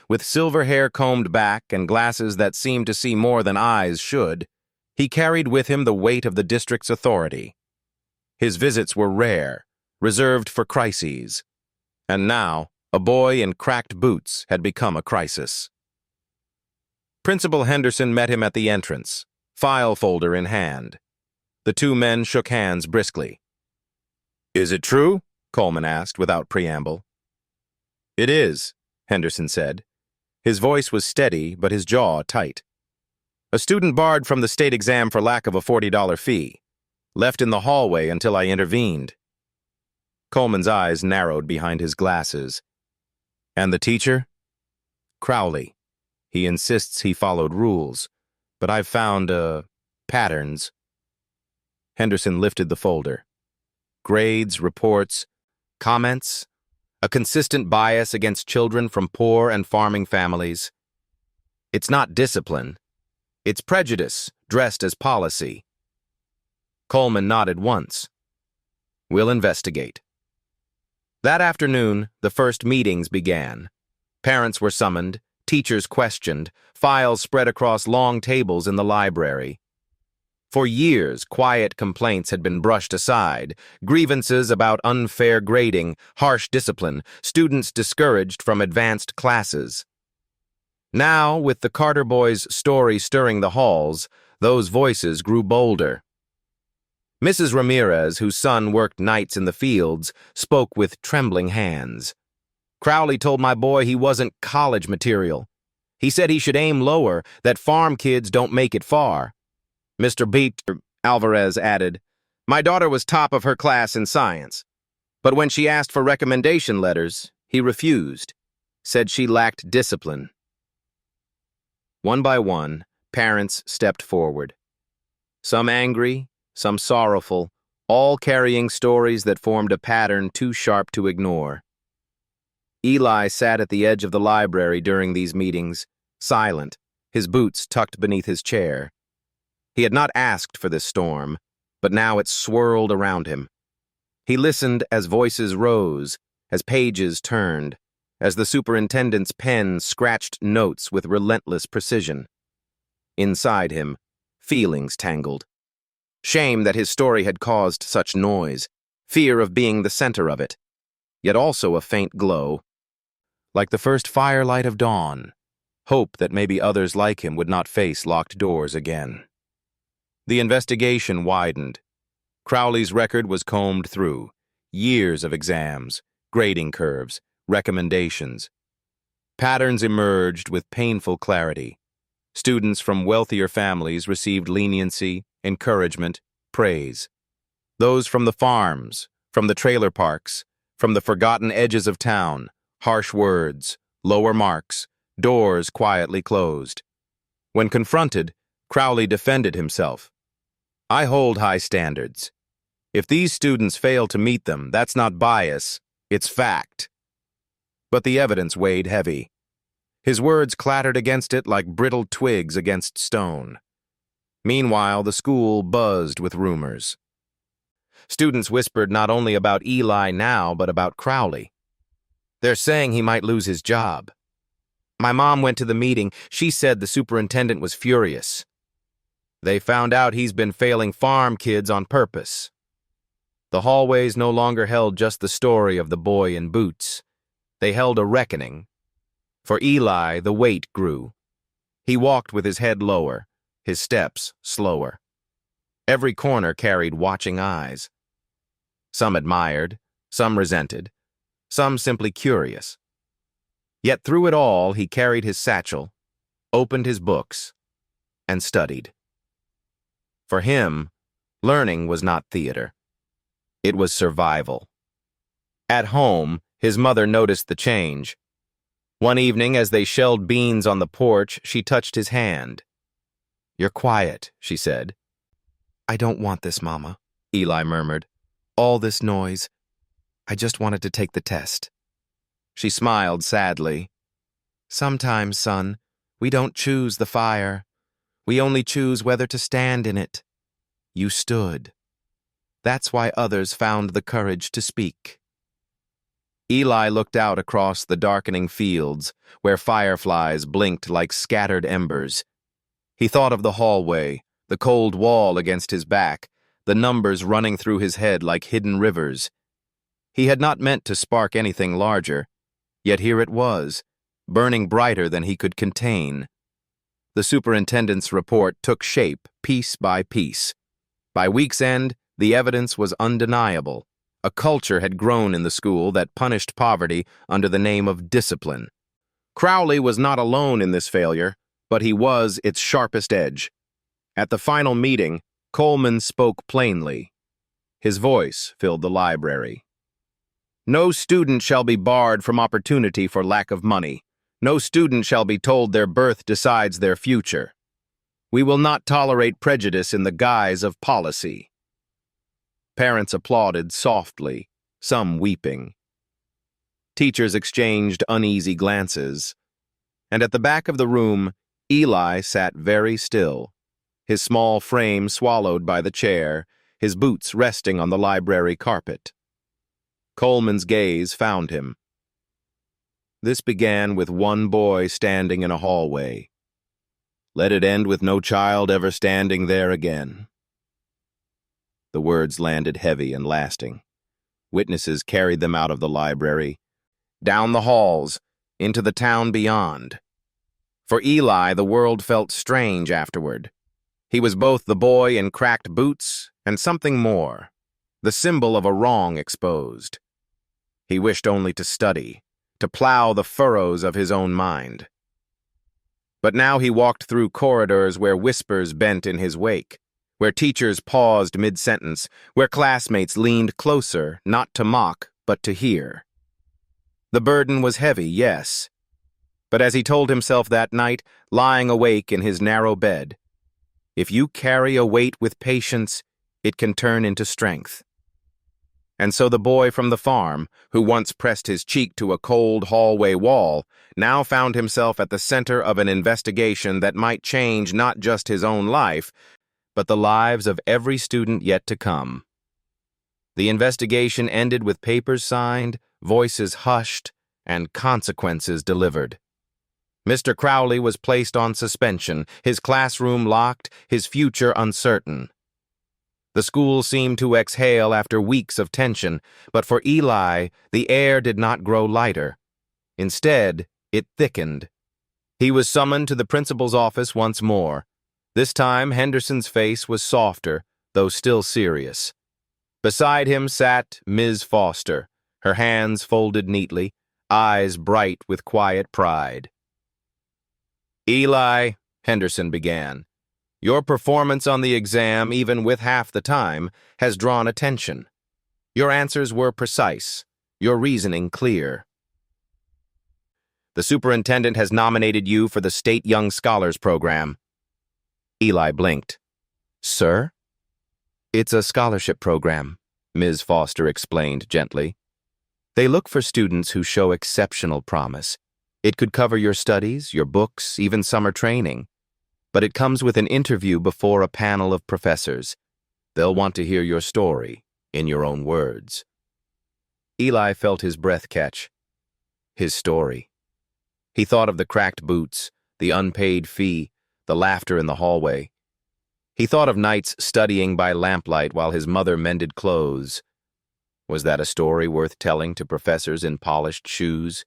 with silver hair combed back and glasses that seemed to see more than eyes should, he carried with him the weight of the district's authority. His visits were rare, reserved for crises. And now, a boy in cracked boots had become a crisis. Principal Henderson met him at the entrance, file folder in hand. The two men shook hands briskly. "Is it true?" Coleman asked without preamble. "It is," Henderson said. His voice was steady, but his jaw tight. "A student barred from the state exam for lack of a $40 fee. Left in the hallway until I intervened." Coleman's eyes narrowed behind his glasses. "And the teacher?" "Crowley. He insists he followed rules, but I've found, patterns." Henderson lifted the folder. Grades, reports, comments, a consistent bias against children from poor and farming families. "It's not discipline. It's prejudice, dressed as policy." Coleman nodded once. "We'll investigate." That afternoon, the first meetings began. Parents were summoned, teachers questioned, files spread across long tables in the library. For years, quiet complaints had been brushed aside, grievances about unfair grading, harsh discipline, students discouraged from advanced classes. Now, with the Carter boys' story stirring the halls, those voices grew bolder. Mrs. Ramirez, whose son worked nights in the fields, spoke with trembling hands. "Crowley told my boy he wasn't college material. He said he should aim lower, that farm kids don't make it far." Mr. Beecher Alvarez added, "My daughter was top of her class in science, but when she asked for recommendation letters, he refused, said she lacked discipline." One by one, parents stepped forward. Some angry, some sorrowful, all carrying stories that formed a pattern too sharp to ignore. Eli sat at the edge of the library during these meetings, silent, his boots tucked beneath his chair. He had not asked for this storm, but now it swirled around him. He listened as voices rose, as pages turned, as the superintendent's pen scratched notes with relentless precision. Inside him, feelings tangled. Shame that his story had caused such noise, fear of being the center of it, yet also a faint glow. Like the first firelight of dawn, hope that maybe others like him would not face locked doors again. The investigation widened. Crowley's record was combed through. Years of exams, grading curves, recommendations. Patterns emerged with painful clarity. Students from wealthier families received leniency, encouragement, praise. Those from the farms, from the trailer parks, from the forgotten edges of town, harsh words, lower marks, doors quietly closed. When confronted, Crowley defended himself. "I hold high standards. If these students fail to meet them, that's not bias, it's fact." But the evidence weighed heavy. His words clattered against it like brittle twigs against stone. Meanwhile, the school buzzed with rumors. Students whispered not only about Eli now, but about Crowley. "They're saying he might lose his job. My mom went to the meeting. She said the superintendent was furious. They found out he's been failing farm kids on purpose." The hallways no longer held just the story of the boy in boots. They held a reckoning. For Eli, the weight grew. He walked with his head lower, his steps slower. Every corner carried watching eyes. Some admired, some resented, some simply curious. Yet through it all, he carried his satchel, opened his books, and studied. For him, learning was not theater. It was survival. At home, his mother noticed the change. One evening, as they shelled beans on the porch, she touched his hand. "You're quiet," she said. "I don't want this, Mama," Eli murmured. "All this noise. I just wanted to take the test." She smiled sadly. "Sometimes, son, we don't choose the fire. We only choose whether to stand in it. You stood. That's why others found the courage to speak." Eli looked out across the darkening fields, where fireflies blinked like scattered embers. He thought of the hallway, the cold wall against his back, the numbers running through his head like hidden rivers. He had not meant to spark anything larger, yet here it was, burning brighter than he could contain. The superintendent's report took shape piece by piece. By week's end, the evidence was undeniable. A culture had grown in the school that punished poverty under the name of discipline. Crowley was not alone in this failure, but he was its sharpest edge. At the final meeting, Coleman spoke plainly. His voice filled the library. "No student shall be barred from opportunity for lack of money. No student shall be told their birth decides their future. We will not tolerate prejudice in the guise of policy." Parents applauded softly, some weeping. Teachers exchanged uneasy glances. And at the back of the room, Eli sat very still, his small frame swallowed by the chair, his boots resting on the library carpet. Coleman's gaze found him. This began with one boy standing in a hallway. Let it end with no child ever standing there again. The words landed heavy and lasting. Witnesses carried them out of the library, down the halls, into the town beyond. For Eli, the world felt strange afterward. He was both the boy in cracked boots and something more, the symbol of a wrong exposed. He wished only to study, to plow the furrows of his own mind. But now he walked through corridors where whispers bent in his wake, where teachers paused mid-sentence, where classmates leaned closer, not to mock, but to hear. The burden was heavy, yes. But as he told himself that night, lying awake in his narrow bed, if you carry a weight with patience, it can turn into strength. And so the boy from the farm, who once pressed his cheek to a cold hallway wall, now found himself at the center of an investigation that might change not just his own life, but the lives of every student yet to come. The investigation ended with papers signed, voices hushed, and consequences delivered. Mr. Crowley was placed on suspension, his classroom locked, his future uncertain. The school seemed to exhale after weeks of tension, but for Eli, the air did not grow lighter. Instead, it thickened. He was summoned to the principal's office once more. This time, Henderson's face was softer, though still serious. Beside him sat Ms. Foster, her hands folded neatly, eyes bright with quiet pride. "Eli," Henderson began, "your performance on the exam, even with half the time, has drawn attention. Your answers were precise, your reasoning clear. The superintendent has nominated you for the State Young Scholars Program." Eli blinked. "Sir?" "It's a scholarship program," Ms. Foster explained gently. "They look for students who show exceptional promise. It could cover your studies, your books, even summer training. But it comes with an interview before a panel of professors. They'll want to hear your story, in your own words." Eli felt his breath catch. His story. He thought of the cracked boots, the unpaid fee, the laughter in the hallway. He thought of nights studying by lamplight while his mother mended clothes. Was that a story worth telling to professors in polished shoes?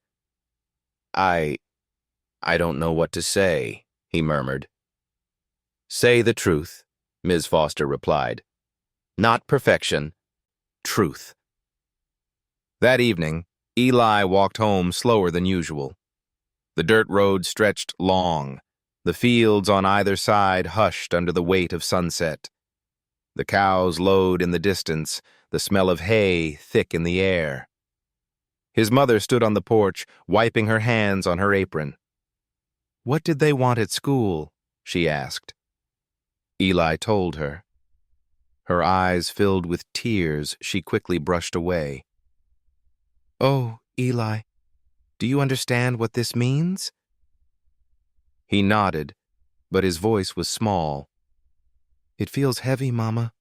I don't know what to say," he murmured. "Say the truth," Ms. Foster replied. "Not perfection, truth." That evening, Eli walked home slower than usual. The dirt road stretched long. The fields on either side hushed under the weight of sunset. The cows lowed in the distance, the smell of hay thick in the air. His mother stood on the porch, wiping her hands on her apron. "What did they want at school?" she asked. Eli told her. Her eyes filled with tears she quickly brushed away. "Oh, Eli, do you understand what this means?" He nodded, but his voice was small. "It feels heavy, Mama,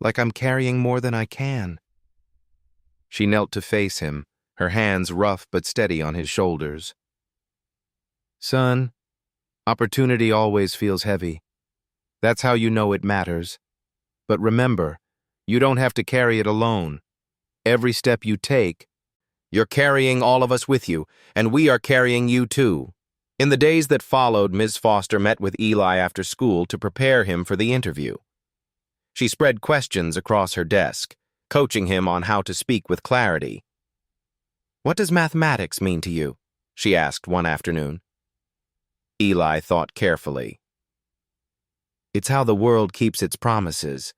like I'm carrying more than I can." She knelt to face him, her hands rough but steady on his shoulders. "Son, opportunity always feels heavy. That's how you know it matters. But remember, you don't have to carry it alone. Every step you take, you're carrying all of us with you, and we are carrying you too." In the days that followed, Ms. Foster met with Eli after school to prepare him for the interview. She spread questions across her desk, coaching him on how to speak with clarity. "What does mathematics mean to you?" she asked one afternoon. Eli thought carefully. "It's how the world keeps its promises.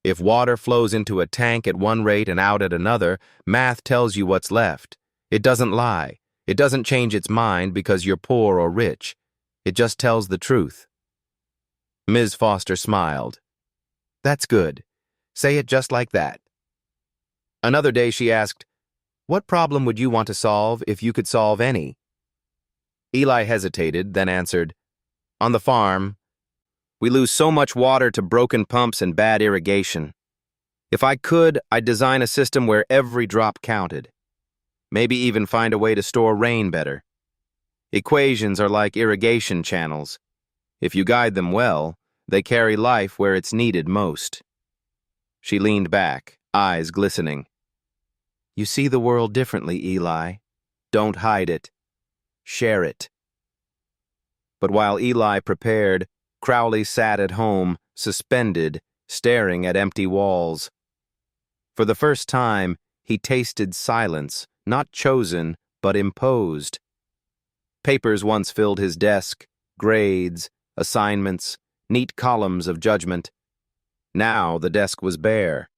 If water flows into a tank at one rate and out at another, math tells you what's left. It doesn't lie. It doesn't change its mind because you're poor or rich. It just tells the truth." Ms. Foster smiled. "That's good. Say it just like that." Another day she asked, "What problem would you want to solve if you could solve any?" Eli hesitated, then answered, "On the farm, we lose so much water to broken pumps and bad irrigation. If I could, I'd design a system where every drop counted. Maybe even find a way to store rain better. Equations are like irrigation channels. If you guide them well, they carry life where it's needed most." She leaned back, eyes glistening. "You see the world differently, Eli. Don't hide it. Share it." But while Eli prepared, Crowley sat at home, suspended, staring at empty walls. For the first time, he tasted silence, not chosen, but imposed. Papers once filled his desk, grades, assignments, neat columns of judgment. Now the desk was bare.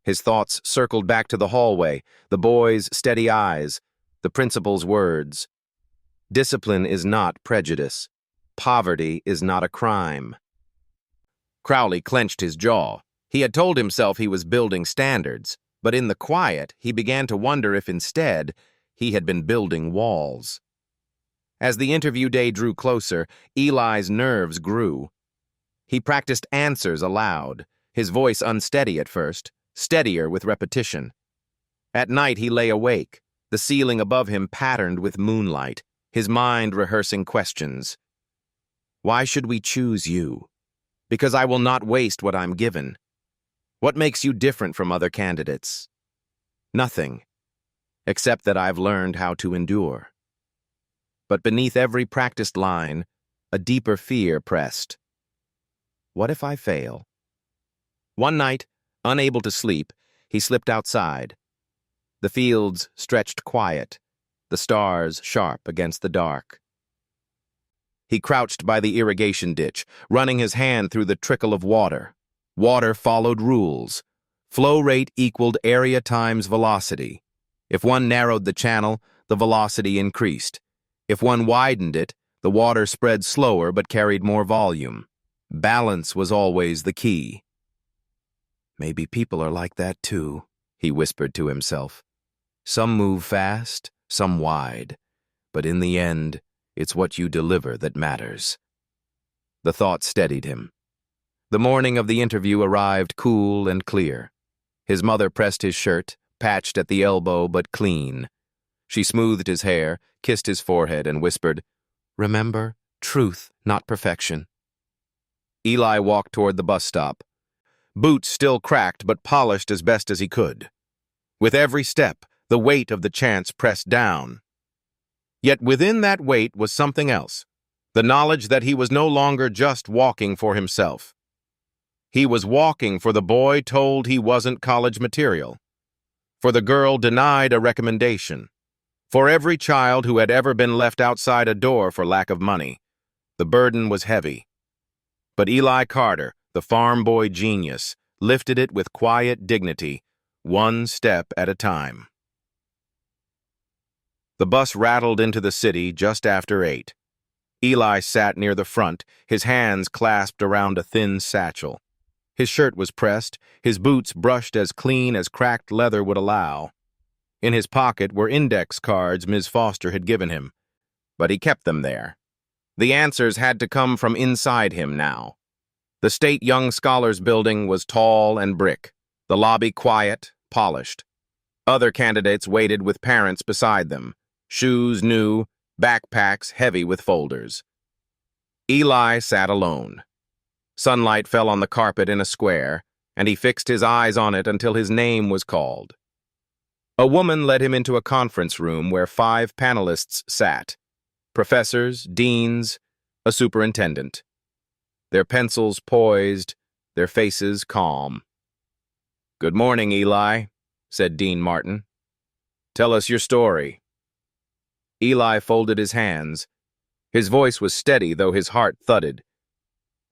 His thoughts circled back to the hallway, the boy's steady eyes, the principal's words. Discipline is not prejudice. Poverty is not a crime. Crowley clenched his jaw. He had told himself he was building standards, but in the quiet, he began to wonder if instead he had been building walls. As the interview day drew closer, Eli's nerves grew. He practiced answers aloud, his voice unsteady at first, steadier with repetition. At night he lay awake, the ceiling above him patterned with moonlight, his mind rehearsing questions. "Why should we choose you? Because I will not waste what I'm given. What makes you different from other candidates? Nothing, except that I've learned how to endure." But beneath every practiced line, a deeper fear pressed. What if I fail? One night, unable to sleep, he slipped outside. The fields stretched quiet, the stars sharp against the dark. He crouched by the irrigation ditch, running his hand through the trickle of water. Water followed rules. Flow rate equaled area times velocity. If one narrowed the channel, the velocity increased. If one widened it, the water spread slower but carried more volume. Balance was always the key. "Maybe people are like that too," he whispered to himself. "Some move fast, some wide, but in the end, it's what you deliver that matters." The thought steadied him. The morning of the interview arrived cool and clear. His mother pressed his shirt, patched at the elbow but clean. She smoothed his hair, kissed his forehead, and whispered, "Remember, truth, not perfection." Eli walked toward the bus stop. Boots still cracked but polished as best as he could. With every step, the weight of the chance pressed down. Yet within that weight was something else, the knowledge that he was no longer just walking for himself. He was walking for the boy told he wasn't college material, for the girl denied a recommendation, for every child who had ever been left outside a door for lack of money. The burden was heavy. But Eli Carter, the farm boy genius, lifted it with quiet dignity, one step at a time. The bus rattled into the city just after 8. Eli sat near the front, his hands clasped around a thin satchel. His shirt was pressed, his boots brushed as clean as cracked leather would allow. In his pocket were index cards Ms. Foster had given him, but he kept them there. The answers had to come from inside him now. The State Young Scholars Building was tall and brick, the lobby quiet, polished. Other candidates waited with parents beside them, shoes new, backpacks heavy with folders. Eli sat alone. Sunlight fell on the carpet in a square, and he fixed his eyes on it until his name was called. A woman led him into a conference room where 5 panelists sat: professors, deans, a superintendent. Their pencils poised, their faces calm. "Good morning, Eli," said Dean Martin. "Tell us your story." Eli folded his hands. His voice was steady, though his heart thudded.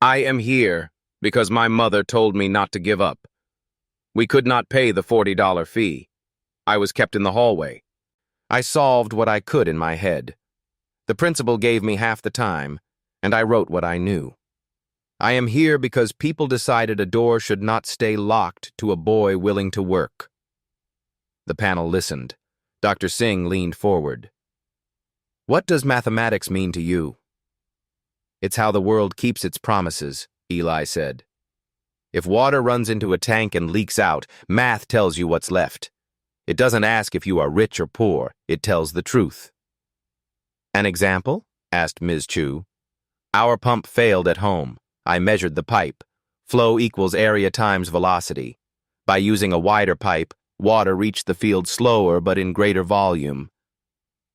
"I am here because my mother told me not to give up. We could not pay the $40 fee. I was kept in the hallway. I solved what I could in my head. The principal gave me half the time, and I wrote what I knew. I am here because people decided a door should not stay locked to a boy willing to work." The panel listened. Dr. Singh leaned forward. "What does mathematics mean to you?" "It's how the world keeps its promises," Eli said. "If water runs into a tank and leaks out, math tells you what's left. It doesn't ask if you are rich or poor, it tells the truth." "An example?" asked Ms. Chu. "Our pump failed at home. I measured the pipe. Flow equals area times velocity. By using a wider pipe, water reached the field slower but in greater volume.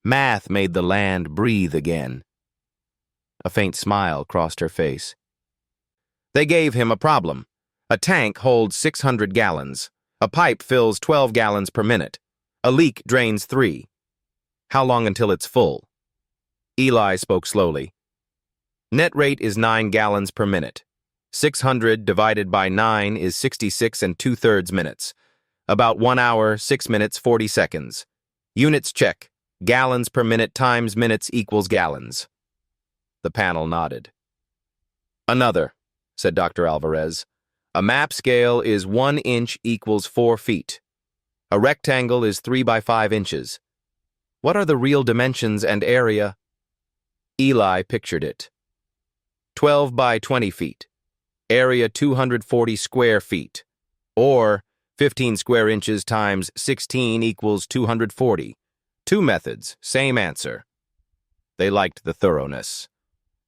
Math made the land breathe again." A faint smile crossed her face. "They gave him a problem. A tank holds 600 gallons. A pipe fills 12 gallons per minute. A leak drains 3. How long until it's full?" Eli spoke slowly. "Net rate is 9 gallons per minute. 600 divided by 9 is 66 and 2/3 minutes. About 1 hour, 6 minutes, 40 seconds. Units check. Gallons per minute times minutes equals gallons." The panel nodded. "Another," said Dr. Alvarez. "A map scale is 1 inch equals 4 feet. A rectangle is 3 by 5 inches. What are the real dimensions and area?" Eli pictured it. 12 by 20 feet. Area 240 square feet. Or 15 square inches times 16 equals 240. 2 methods, same answer. They liked the thoroughness.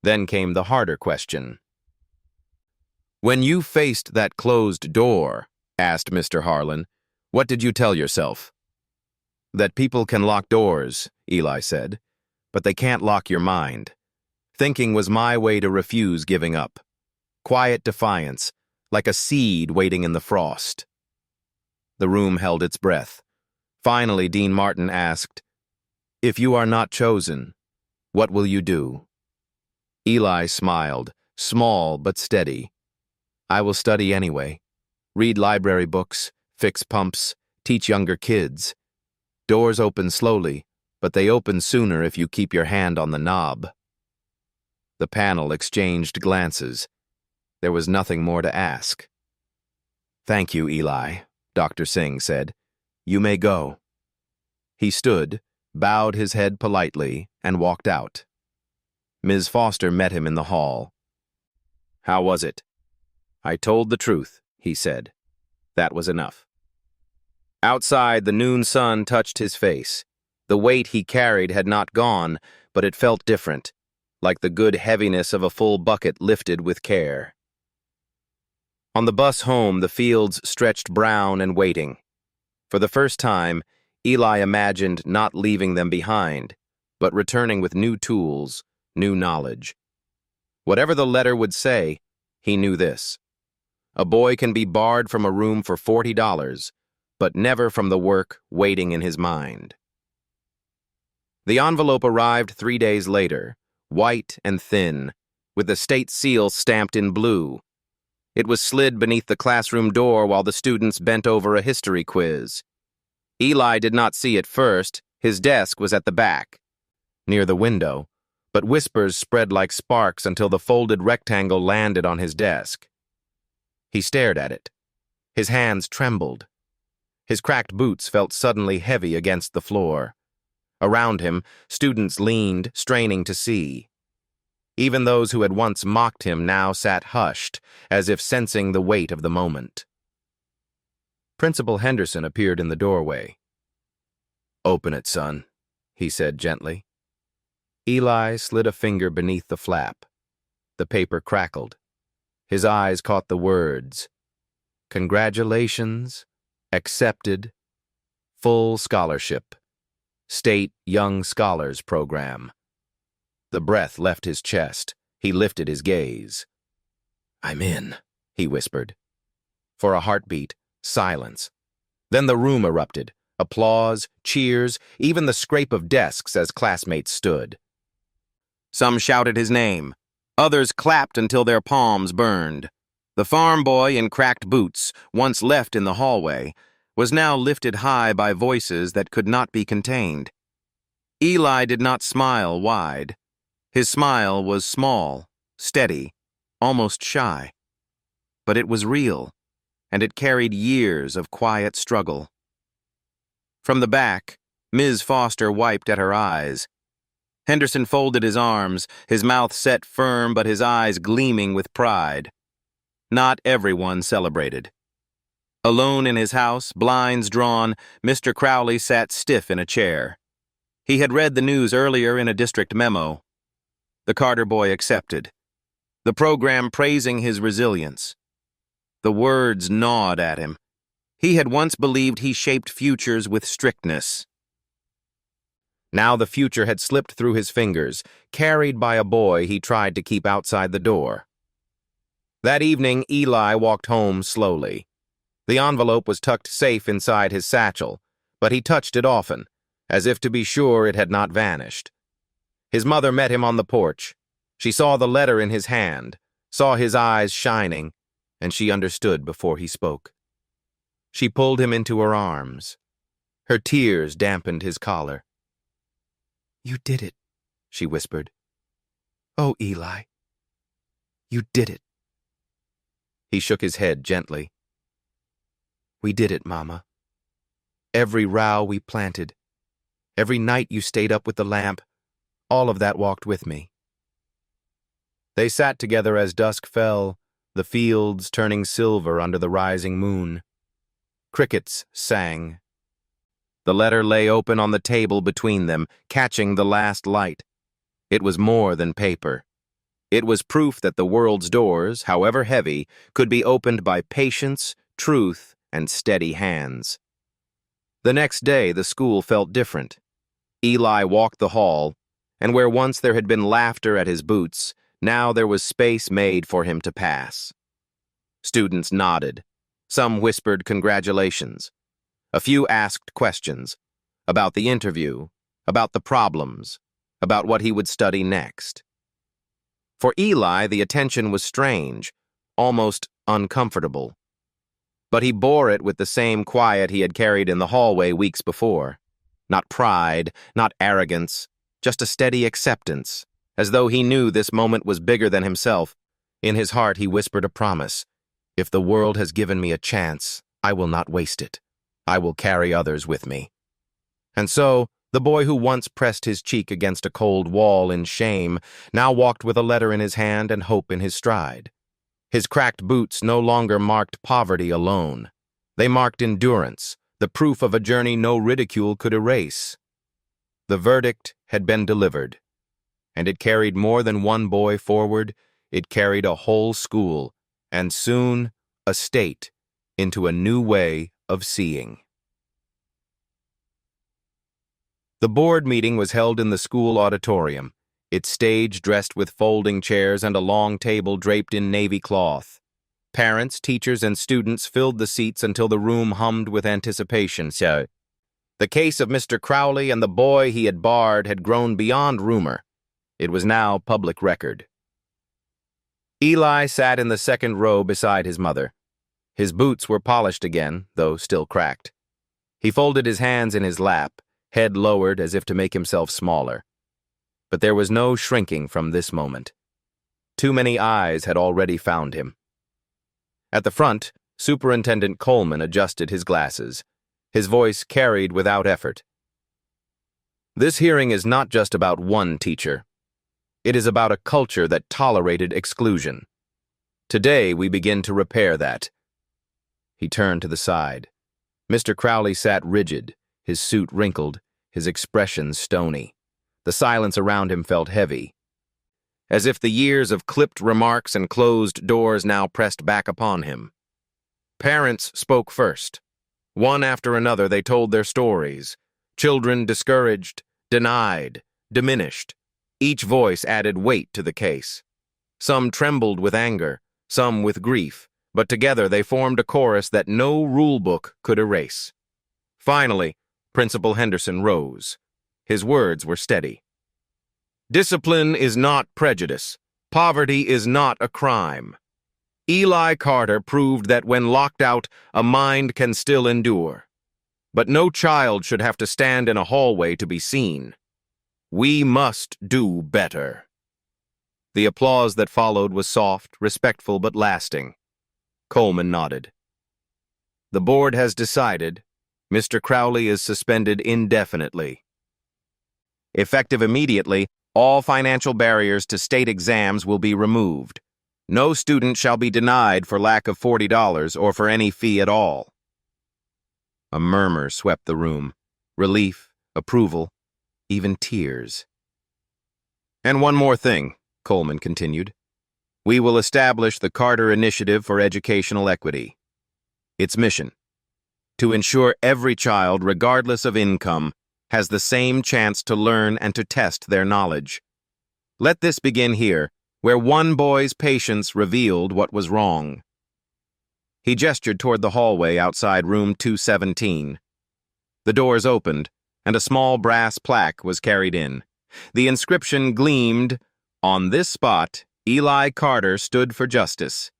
Then came the harder question. "When you faced that closed door," asked Mr. Harlan, "what did you tell yourself?" "That people can lock doors," Eli said, "but they can't lock your mind. Thinking was my way to refuse giving up. Quiet defiance, like a seed waiting in the frost." The room held its breath. Finally, Dean Martin asked, "If you are not chosen, what will you do?" Eli smiled, small but steady. "I will study anyway. Read library books, fix pumps, teach younger kids. Doors open slowly, but they open sooner if you keep your hand on the knob." The panel exchanged glances. There was nothing more to ask. "Thank you, Eli," Dr. Singh said. "You may go." He stood, bowed his head politely, and walked out. Ms. Foster met him in the hall. "How was it?" "I told the truth," he said. That was enough. Outside, the noon sun touched his face. The weight he carried had not gone, but it felt different, like the good heaviness of a full bucket lifted with care. On the bus home, the fields stretched brown and waiting. For the first time, Eli imagined not leaving them behind, but returning with new tools, new knowledge. Whatever the letter would say, he knew this. A boy can be barred from a room for $40, but never from the work waiting in his mind. The envelope arrived 3 days later, white and thin, with the state seal stamped in blue. It was slid beneath the classroom door while the students bent over a history quiz. Eli did not see it first. His desk was at the back, near the window, but whispers spread like sparks until the folded rectangle landed on his desk. He stared at it. His hands trembled. His cracked boots felt suddenly heavy against the floor. Around him, students leaned, straining to see. Even those who had once mocked him now sat hushed, as if sensing the weight of the moment. Principal Henderson appeared in the doorway. "Open it, son," he said gently. Eli slid a finger beneath the flap. The paper crackled. His eyes caught the words, "Congratulations, accepted, full scholarship, State Young Scholars Program." The breath left his chest. He lifted his gaze. "I'm in," he whispered. For a heartbeat, silence. Then the room erupted. Applause, cheers, even the scrape of desks as classmates stood. Some shouted his name. Others clapped until their palms burned. The farm boy in cracked boots, once left in the hallway, was now lifted high by voices that could not be contained. Eli did not smile wide. His smile was small, steady, almost shy. But it was real, and it carried years of quiet struggle. From the back, Ms. Foster wiped at her eyes. Henderson folded his arms, his mouth set firm but his eyes gleaming with pride. Not everyone celebrated. Alone in his house, blinds drawn, Mr. Crowley sat stiff in a chair. He had read the news earlier in a district memo. The Carter boy accepted. The program praising his resilience. The words gnawed at him. He had once believed he shaped futures with strictness. Now the future had slipped through his fingers, carried by a boy he tried to keep outside the door. That evening, Eli walked home slowly. The envelope was tucked safe inside his satchel, but he touched it often, as if to be sure it had not vanished. His mother met him on the porch. She saw the letter in his hand, saw his eyes shining, and she understood before he spoke. She pulled him into her arms. Her tears dampened his collar. "You did it," she whispered. "Oh, Eli, you did it." He shook his head gently. "We did it, Mama. Every row we planted, every night you stayed up with the lamp, all of that walked with me." They sat together as dusk fell, the fields turning silver under the rising moon. Crickets sang. The letter lay open on the table between them, catching the last light. It was more than paper. It was proof that the world's doors, however heavy, could be opened by patience, truth, and steady hands. The next day, the school felt different. Eli walked the hall, and where once there had been laughter at his boots, now there was space made for him to pass. Students nodded. Some whispered congratulations. A few asked questions about the interview, about the problems, about what he would study next. For Eli, the attention was strange, almost uncomfortable. But he bore it with the same quiet he had carried in the hallway weeks before. Not pride, not arrogance, just a steady acceptance, as though he knew this moment was bigger than himself. In his heart he whispered a promise. "If the world has given me a chance, I will not waste it. I will carry others with me." And so, the boy who once pressed his cheek against a cold wall in shame now walked with a letter in his hand and hope in his stride. His cracked boots no longer marked poverty alone. They marked endurance, the proof of a journey no ridicule could erase. The verdict had been delivered, and it carried more than one boy forward. It carried a whole school, and soon a state, into a new way of seeing. The board meeting was held in the school auditorium, its stage dressed with folding chairs and a long table draped in navy cloth. Parents, teachers, and students filled the seats until the room hummed with anticipation. So, the case of Mr. Crowley and the boy he had barred had grown beyond rumor. It was now public record. Eli sat in the second row beside his mother. His boots were polished again, though still cracked. He folded his hands in his lap, head lowered as if to make himself smaller. But there was no shrinking from this moment. Too many eyes had already found him. At the front, Superintendent Coleman adjusted his glasses. His voice carried without effort. This hearing is not just about one teacher. It is about a culture that tolerated exclusion. Today, we begin to repair that. He turned to the side. Mr. Crowley sat rigid, his suit wrinkled, his expression stony. The silence around him felt heavy, as if the years of clipped remarks and closed doors now pressed back upon him. Parents spoke first. One after another they told their stories. Children discouraged, denied, diminished. Each voice added weight to the case. Some trembled with anger, some with grief, but together they formed a chorus that no rulebook could erase. Finally, Principal Henderson rose. His words were steady. Discipline is not prejudice. Poverty is not a crime. Eli Carter proved that when locked out, a mind can still endure. But no child should have to stand in a hallway to be seen. We must do better. The applause that followed was soft, respectful, but lasting. Coleman nodded. The board has decided. Mr. Crowley is suspended indefinitely. Effective immediately, all financial barriers to state exams will be removed. No student shall be denied for lack of $40 or for any fee at all. A murmur swept the room. Relief, approval, even tears. And one more thing, Coleman continued. We will establish the Carter Initiative for Educational Equity. Its mission: to ensure every child, regardless of income, has the same chance to learn and to test their knowledge. Let this begin here, where one boy's patience revealed what was wrong. He gestured toward the hallway outside room 217. The doors opened, and a small brass plaque was carried in. The inscription gleamed, "On this spot, Eli Carter stood for justice.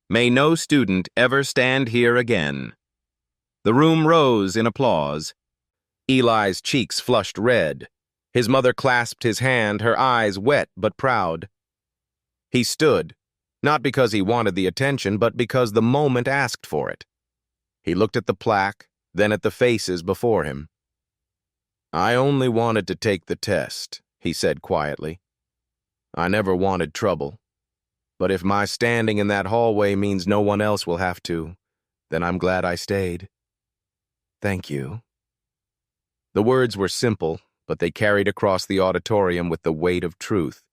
May no student ever stand here again." The room rose in applause. Eli's cheeks flushed red. His mother clasped his hand, her eyes wet but proud. He stood, not because he wanted the attention, but because the moment asked for it. He looked at the plaque, then at the faces before him. I only wanted to take the test, he said quietly. I never wanted trouble. But if my standing in that hallway means no one else will have to, then I'm glad I stayed. Thank you. The words were simple, but they carried across the auditorium with the weight of truth.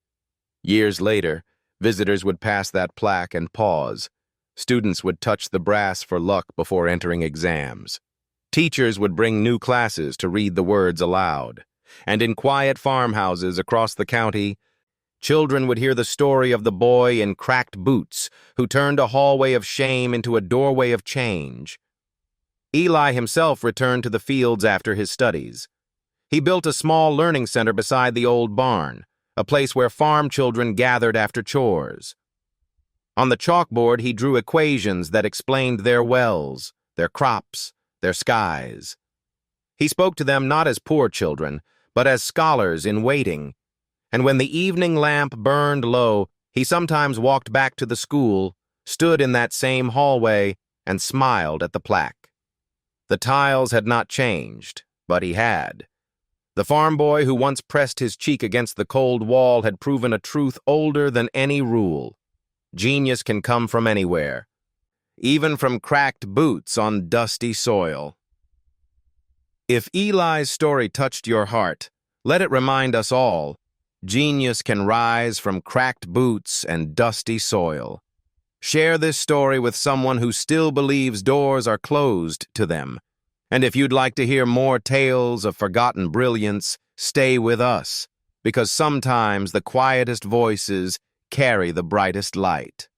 Years later, visitors would pass that plaque and pause. Students would touch the brass for luck before entering exams. Teachers would bring new classes to read the words aloud. And in quiet farmhouses across the county, children would hear the story of the boy in cracked boots who turned a hallway of shame into a doorway of change. Eli himself returned to the fields after his studies. He built a small learning center beside the old barn, a place where farm children gathered after chores. On the chalkboard, he drew equations that explained their wells, their crops, their skies. He spoke to them not as poor children, but as scholars in waiting. And when the evening lamp burned low, he sometimes walked back to the school, stood in that same hallway, and smiled at the plaque. The tiles had not changed, but he had. The farm boy who once pressed his cheek against the cold wall had proven a truth older than any rule. Genius can come from anywhere, even from cracked boots on dusty soil. If Eli's story touched your heart, let it remind us all, genius can rise from cracked boots and dusty soil. Share this story with someone who still believes doors are closed to them. And if you'd like to hear more tales of forgotten brilliance, stay with us, because sometimes the quietest voices carry the brightest light.